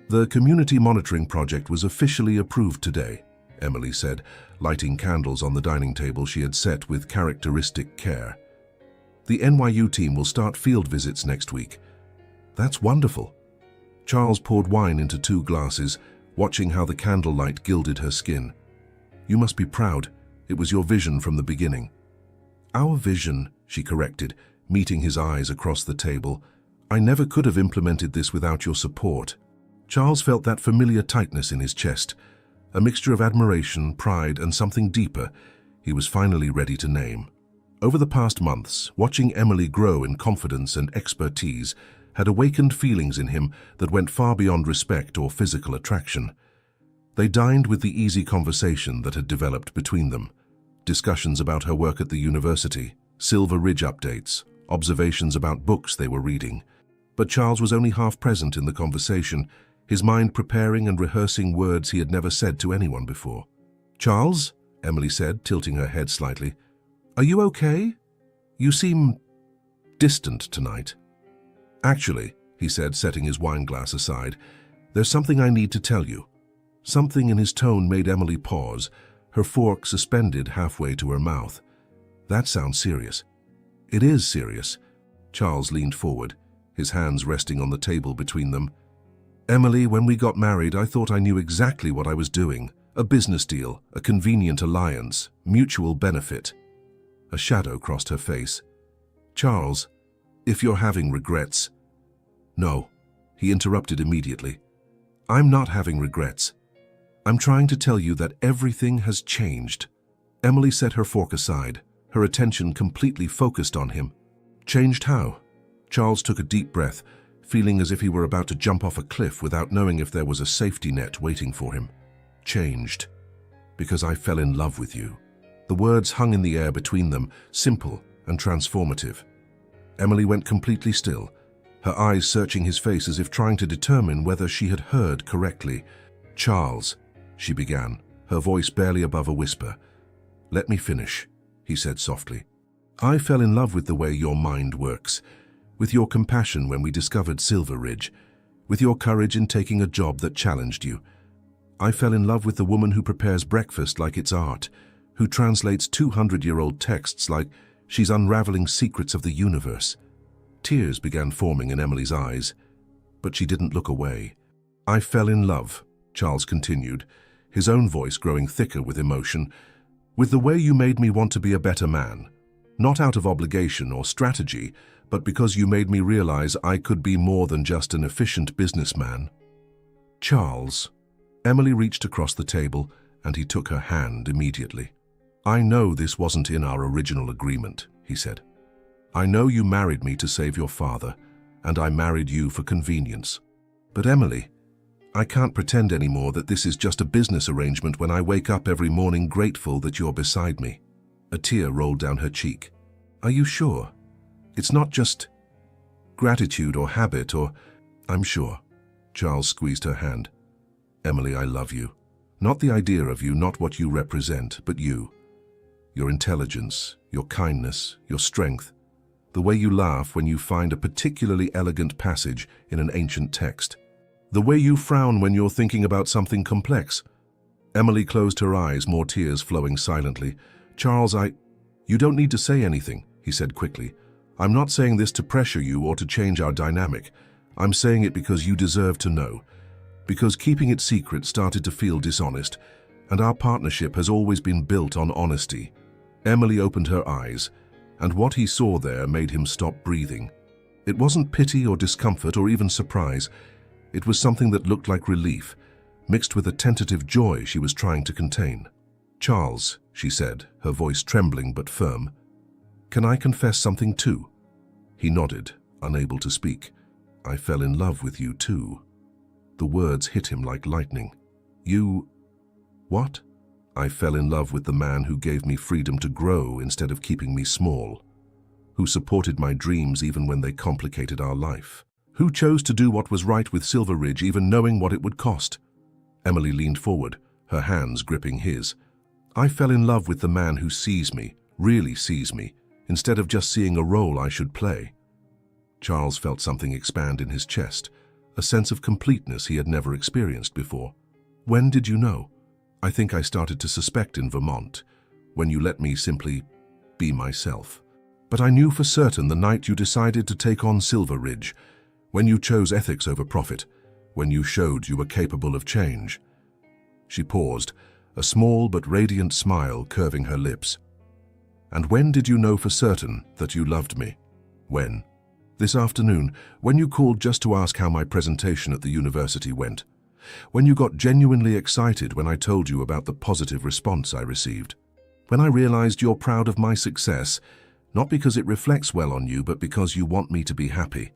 "The community monitoring project was officially approved today," Emily said, lighting candles on the dining table she had set with characteristic care. "The NYU team will start field visits next week." "That's wonderful." Charles poured wine into 2 glasses, watching how the candlelight gilded her skin. "You must be proud. It was your vision from the beginning." "Our vision," she corrected, meeting his eyes across the table. "I never could have implemented this without your support." Charles felt that familiar tightness in his chest, a mixture of admiration, pride, and something deeper he was finally ready to name. Over the past months, watching Emily grow in confidence and expertise had awakened feelings in him that went far beyond respect or physical attraction. They dined with the easy conversation that had developed between them. Discussions about her work at the university, Silver Ridge updates, observations about books they were reading. But Charles was only half present in the conversation, his mind preparing and rehearsing words he had never said to anyone before. "Charles," Emily said, tilting her head slightly, "are you okay? You seem distant tonight." "Actually," he said, setting his wine glass aside, "there's something I need to tell you." Something in his tone made Emily pause, her fork suspended halfway to her mouth. "That sounds serious." "It is serious." Charles leaned forward, his hands resting on the table between them. "Emily, when we got married, I thought I knew exactly what I was doing. A business deal, a convenient alliance, mutual benefit." A shadow crossed her face. "Charles, if you're having regrets—" "No," he interrupted immediately. "I'm not having regrets. I'm trying to tell you that everything has changed." Emily set her fork aside, her attention completely focused on him. "Changed how?" Charles took a deep breath, feeling as if he were about to jump off a cliff without knowing if there was a safety net waiting for him. "Changed. Because I fell in love with you." The words hung in the air between them, simple and transformative. Emily went completely still, her eyes searching his face as if trying to determine whether she had heard correctly. "Charles," she began, her voice barely above a whisper. "Let me finish," he said softly. "I fell in love with the way your mind works, with your compassion when we discovered Silver Ridge, with your courage in taking a job that challenged you. I fell in love with the woman who prepares breakfast like it's art, who translates 200-year-old texts like she's unraveling secrets of the universe." Tears began forming in Emily's eyes, but she didn't look away. "I fell in love," Charles continued, his own voice growing thicker with emotion, "with the way you made me want to be a better man. Not out of obligation or strategy, but because you made me realize I could be more than just an efficient businessman." "Charles." Emily reached across the table, and he took her hand immediately. "I know this wasn't in our original agreement," he said. "I know you married me to save your father, and I married you for convenience. But Emily, I can't pretend anymore that this is just a business arrangement when I wake up every morning grateful that you're beside me." A tear rolled down her cheek. "Are you sure? It's not just gratitude or habit or—" "I'm sure." Charles squeezed her hand. "Emily, I love you. Not the idea of you, not what you represent, but you. Your intelligence, your kindness, your strength. The way you laugh when you find a particularly elegant passage in an ancient text. The way you frown when you're thinking about something complex." Emily closed her eyes, more tears flowing silently. "Charles, You don't need to say anything," he said quickly. "I'm not saying this to pressure you or to change our dynamic. I'm saying it because you deserve to know. Because keeping it secret started to feel dishonest, and our partnership has always been built on honesty." Emily opened her eyes, and what he saw there made him stop breathing. It wasn't pity or discomfort or even surprise. It was something that looked like relief, mixed with a tentative joy she was trying to contain. "Charles," she said, her voice trembling but firm, "can I confess something too?" He nodded, unable to speak. "I fell in love with you too." The words hit him like lightning. "You... what?" "I fell in love with the man who gave me freedom to grow instead of keeping me small, who supported my dreams even when they complicated our life, who chose to do what was right with Silver Ridge even knowing what it would cost." Emily leaned forward, her hands gripping his. "I fell in love with the man who sees me, really sees me, instead of just seeing a role I should play." Charles felt something expand in his chest, a sense of completeness he had never experienced before. "When did you know?" "I think I started to suspect in Vermont, when you let me simply be myself. But I knew for certain the night you decided to take on Silver Ridge, when you chose ethics over profit, when you showed you were capable of change." She paused, a small but radiant smile curving her lips. "And when did you know for certain that you loved me?" "When?" "This afternoon, when you called just to ask how my presentation at the university went. When you got genuinely excited when I told you about the positive response I received. When I realized you're proud of my success, not because it reflects well on you, but because you want me to be happy."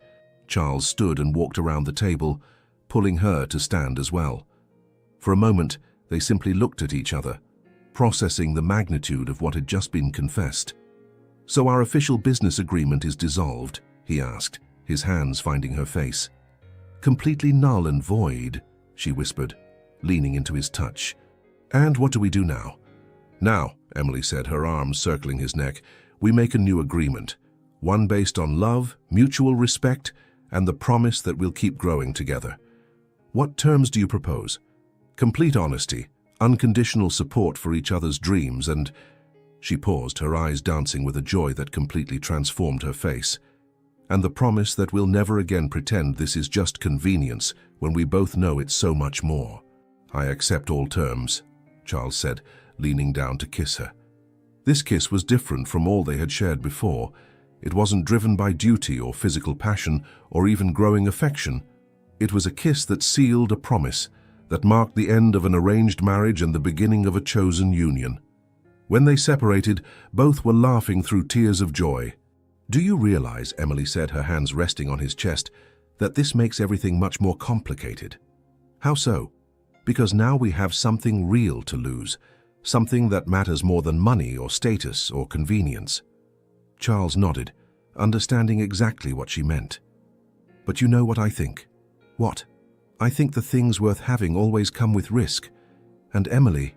Charles stood and walked around the table, pulling her to stand as well. For a moment, they simply looked at each other, processing the magnitude of what had just been confessed. "So our official business agreement is dissolved?" he asked, his hands finding her face. Completely null and void, she whispered, leaning into his touch. And what do we do now? Now, Emily said, her arms circling his neck, we make a new agreement. One based on love, mutual respect, and the promise that we'll keep growing together. What terms do you propose? Complete honesty, unconditional support for each other's dreams, and... She paused, her eyes dancing with a joy that completely transformed her face. And the promise that we'll never again pretend this is just convenience when we both know it's so much more. I accept all terms, Charles said, leaning down to kiss her. This kiss was different from all they had shared before. It wasn't driven by duty or physical passion or even growing affection. It was a kiss that sealed a promise, that marked the end of an arranged marriage and the beginning of a chosen union. When they separated, both were laughing through tears of joy. Do you realize, Emily said, her hands resting on his chest, that this makes everything much more complicated? How so? Because now we have something real to lose, something that matters more than money or status or convenience. Charles nodded, understanding exactly what she meant. But you know what I think? What? I think the things worth having always come with risk. And Emily...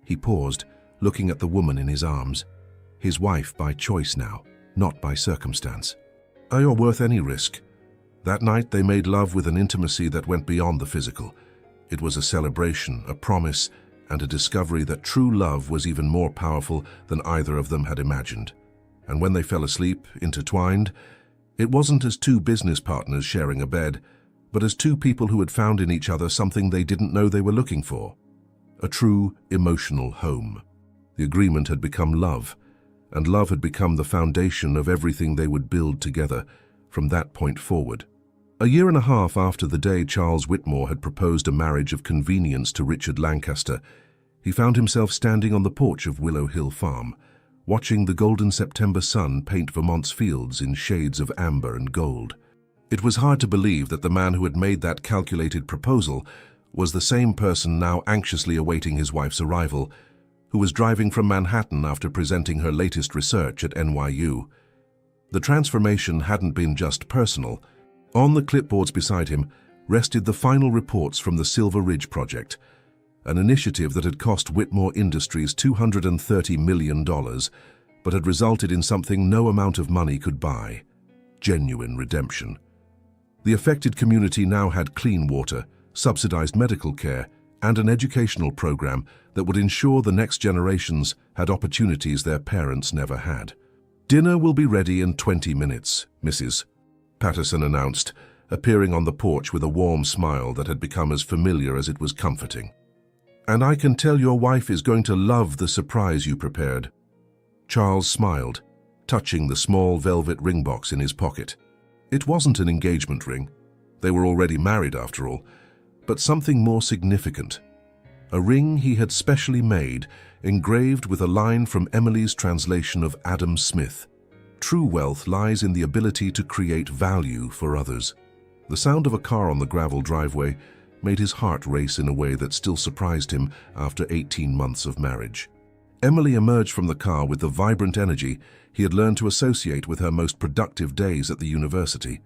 He paused, looking at the woman in his arms. His wife by choice now, not by circumstance. You're worth any risk. That night they made love with an intimacy that went beyond the physical. It was a celebration, a promise, and a discovery that true love was even more powerful than either of them had imagined. And when they fell asleep, intertwined, it wasn't as two business partners sharing a bed, but as two people who had found in each other something they didn't know they were looking for. A true emotional home. The agreement had become love, and love had become the foundation of everything they would build together from that point forward. A year and a half after the day Charles Whitmore had proposed a marriage of convenience to Richard Lancaster, he found himself standing on the porch of Willow Hill Farm, watching the golden September sun paint Vermont's fields in shades of amber and gold. It was hard to believe that the man who had made that calculated proposal was the same person now anxiously awaiting his wife's arrival, who was driving from Manhattan after presenting her latest research at NYU. The transformation hadn't been just personal. On the clipboards beside him rested the final reports from the Silver Ridge Project, an initiative that had cost Whitmore Industries $230 million, but had resulted in something no amount of money could buy: genuine redemption. The affected community now had clean water, subsidized medical care, and an educational program that would ensure the next generations had opportunities their parents never had. "Dinner will be ready in 20 minutes, Mrs." Patterson announced, appearing on the porch with a warm smile that had become as familiar as it was comforting. "And I can tell your wife is going to love the surprise you prepared." Charles smiled, touching the small velvet ring box in his pocket. It wasn't an engagement ring. They were already married after all, but something more significant. A ring he had specially made, engraved with a line from Emily's translation of Adam Smith. True wealth lies in the ability to create value for others. The sound of a car on the gravel driveway made his heart race in a way that still surprised him after 18 months of marriage. Emily emerged from the car with the vibrant energy he had learned to associate with her most productive days at the university.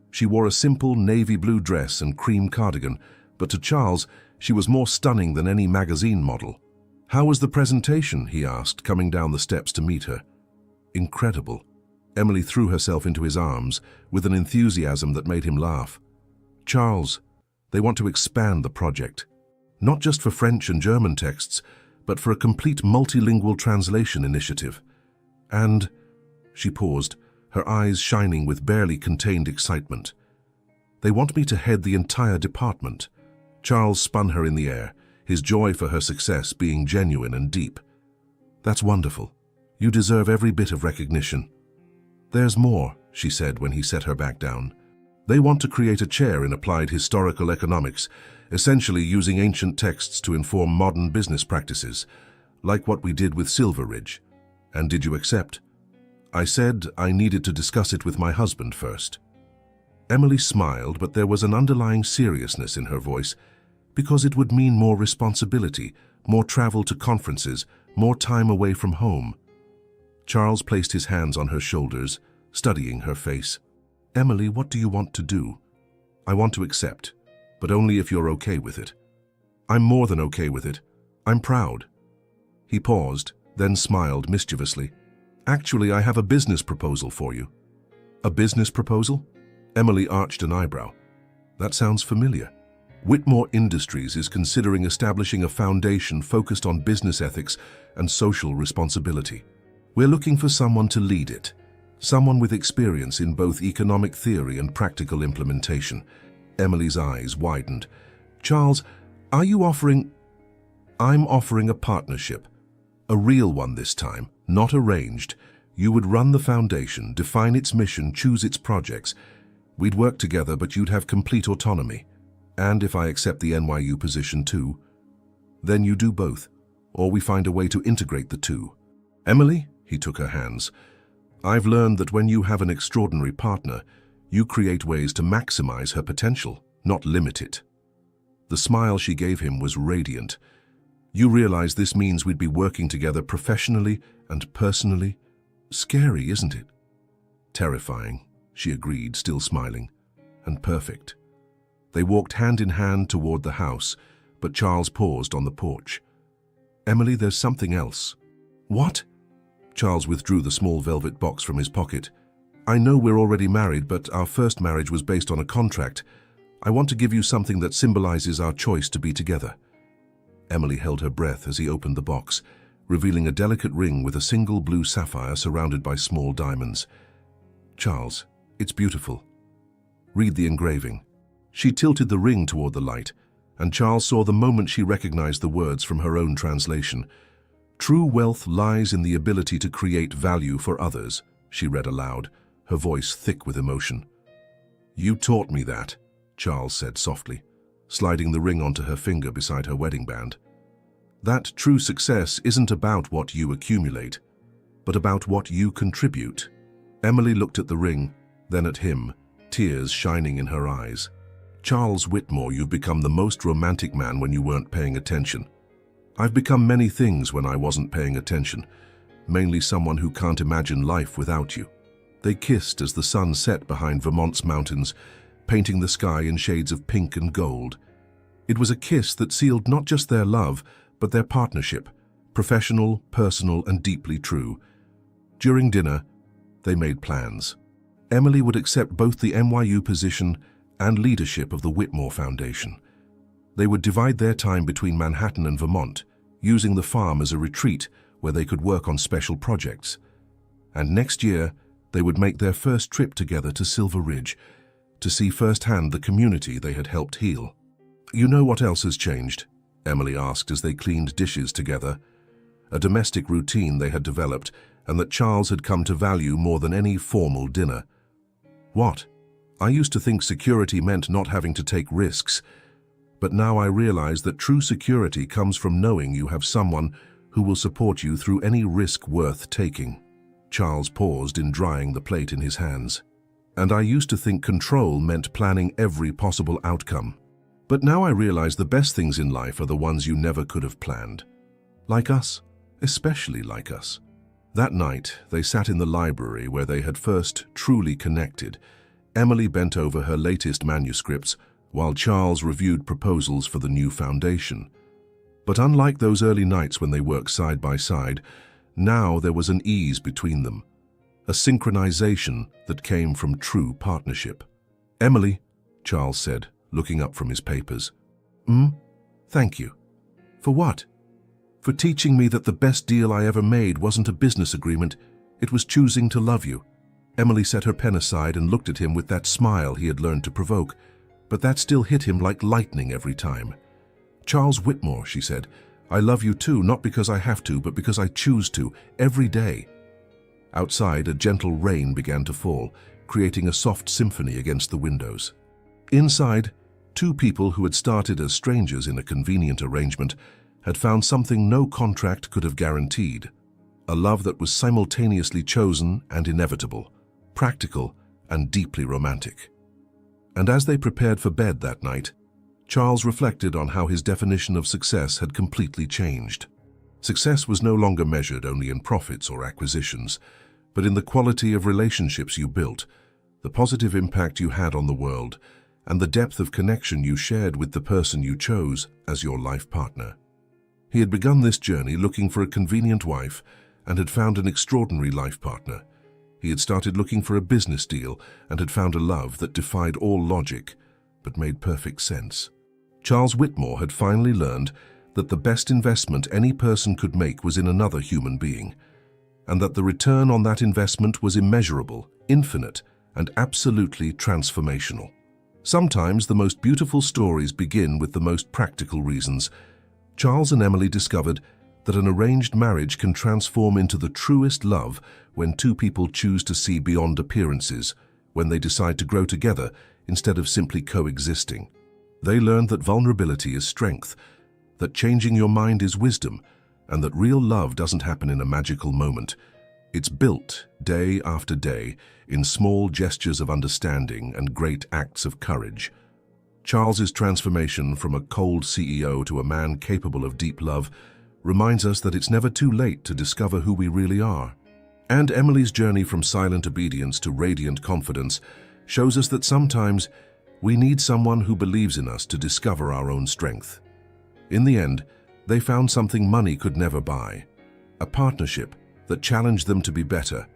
She wore a simple navy blue dress and cream cardigan, but to Charles, she was more stunning than any magazine model. "How was the presentation?" he asked, coming down the steps to meet her. "Incredible." Emily threw herself into his arms with an enthusiasm that made him laugh. "Charles, they want to expand the project. Not just for French and German texts, but for a complete multilingual translation initiative. And..." She paused, her eyes shining with barely contained excitement. "They want me to head the entire department." Charles spun her in the air, his joy for her success being genuine and deep. "That's wonderful. You deserve every bit of recognition." "There's more," she said when he set her back down. "They want to create a chair in applied historical economics, essentially using ancient texts to inform modern business practices, like what we did with Silver Ridge. And did you accept?" "I said I needed to discuss it with my husband first." Emily smiled, but there was an underlying seriousness in her voice, because it would mean more responsibility, more travel to conferences, more time away from home. Charles placed his hands on her shoulders, studying her face. "Emily, what do you want to do?" I want to accept, but only if you're okay with it. I'm more than okay with it. I'm proud. He paused, then smiled mischievously. Actually, I have a business proposal for you. A business proposal? Emily arched an eyebrow. That sounds familiar. Whitmore Industries is considering establishing a foundation focused on business ethics and social responsibility. We're looking for someone to lead it, someone with experience in both economic theory and practical implementation. Emily's eyes widened. Charles, are you offering... I'm offering a partnership. A real one this time, not arranged. You would run the foundation, define its mission, choose its projects. We'd work together, but you'd have complete autonomy. And if I accept the NYU position too, then you do both, or we find a way to integrate the two. Emily, he took her hands, I've learned that when you have an extraordinary partner, you create ways to maximize her potential, not limit it. The smile she gave him was radiant. You realize this means we'd be working together professionally and personally? Scary, isn't it? Terrifying, she agreed, still smiling. And perfect. They walked hand in hand toward the house, but Charles paused on the porch. Emily, there's something else. What? Charles withdrew the small velvet box from his pocket. I know we're already married, but our first marriage was based on a contract. I want to give you something that symbolizes our choice to be together. Emily held her breath as he opened the box, revealing a delicate ring with a single blue sapphire surrounded by small diamonds. Charles, it's beautiful. Read the engraving. She tilted the ring toward the light, and Charles saw the moment she recognized the words from her own translation. True wealth lies in the ability to create value for others, she read aloud, her voice thick with emotion. You taught me that, Charles said softly, sliding the ring onto her finger beside her wedding band. That true success isn't about what you accumulate, but about what you contribute. Emily looked at the ring, then at him, tears shining in her eyes. Charles Whitmore, you've become the most romantic man when you weren't paying attention. I've become many things when I wasn't paying attention, mainly someone who can't imagine life without you. They kissed as the sun set behind Vermont's mountains, painting the sky in shades of pink and gold. It was a kiss that sealed not just their love, but their partnership, professional, personal, and deeply true. During dinner, they made plans. Emily would accept both the NYU position and leadership of the Whitmore Foundation. They would divide their time between Manhattan and Vermont, using the farm as a retreat where they could work on special projects. And next year, they would make their first trip together to Silver Ridge, to see firsthand the community they had helped heal. You know what else has changed? Emily asked as they cleaned dishes together. A domestic routine they had developed and that Charles had come to value more than any formal dinner. What? I used to think security meant not having to take risks, but now I realize that true security comes from knowing you have someone who will support you through any risk worth taking. Charles paused in drying the plate in his hands. And I used to think control meant planning every possible outcome. But now I realize the best things in life are the ones you never could have planned. Like us, especially like us. That night, they sat in the library where they had first truly connected. Emily bent over her latest manuscripts, while Charles reviewed proposals for the new foundation. But unlike those early nights when they worked side by side, now there was an ease between them, a synchronization that came from true partnership. Emily, Charles said, looking up from his papers. Thank you. For what? For teaching me that the best deal I ever made wasn't a business agreement, it was choosing to love you. Emily set her pen aside and looked at him with that smile he had learned to provoke, but that still hit him like lightning every time. Charles Whitmore, she said, I love you too, not because I have to, but because I choose to, every day. Outside, a gentle rain began to fall, creating a soft symphony against the windows. Inside, two people who had started as strangers in a convenient arrangement had found something no contract could have guaranteed, a love that was simultaneously chosen and inevitable, practical and deeply romantic. And as they prepared for bed that night, Charles reflected on how his definition of success had completely changed. Success was no longer measured only in profits or acquisitions, but in the quality of relationships you built, the positive impact you had on the world, and the depth of connection you shared with the person you chose as your life partner. He had begun this journey looking for a convenient wife and had found an extraordinary life partner. He had started looking for a business deal and had found a love that defied all logic, but made perfect sense. Charles Whitmore had finally learned that the best investment any person could make was in another human being, and that the return on that investment was immeasurable, infinite, and absolutely transformational. Sometimes the most beautiful stories begin with the most practical reasons. Charles and Emily discovered that an arranged marriage can transform into the truest love when two people choose to see beyond appearances, when they decide to grow together instead of simply coexisting. They learned that vulnerability is strength, that changing your mind is wisdom, and that real love doesn't happen in a magical moment. It's built day after day in small gestures of understanding and great acts of courage. Charles's transformation from a cold CEO to a man capable of deep love reminds us that it's never too late to discover who we really are. And Emily's journey from silent obedience to radiant confidence shows us that sometimes we need someone who believes in us to discover our own strength. In the end, they found something money could never buy, a partnership that challenged them to be better,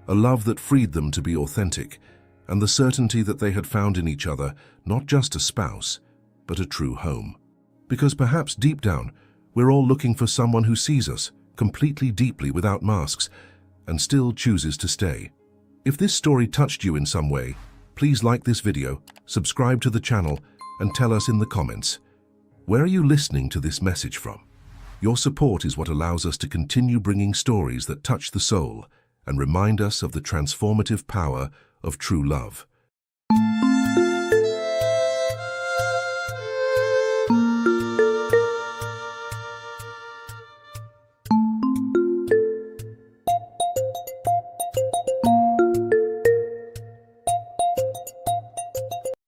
a love that freed them to be authentic, and the certainty that they had found in each other not just a spouse, but a true home. Because perhaps deep down, we're all looking for someone who sees us completely deeply without masks and still chooses to stay. If this story touched you in some way, please like this video, subscribe to the channel, and tell us in the comments. Where are you listening to this message from? Your support is what allows us to continue bringing stories that touch the soul and remind us of the transformative power of true love.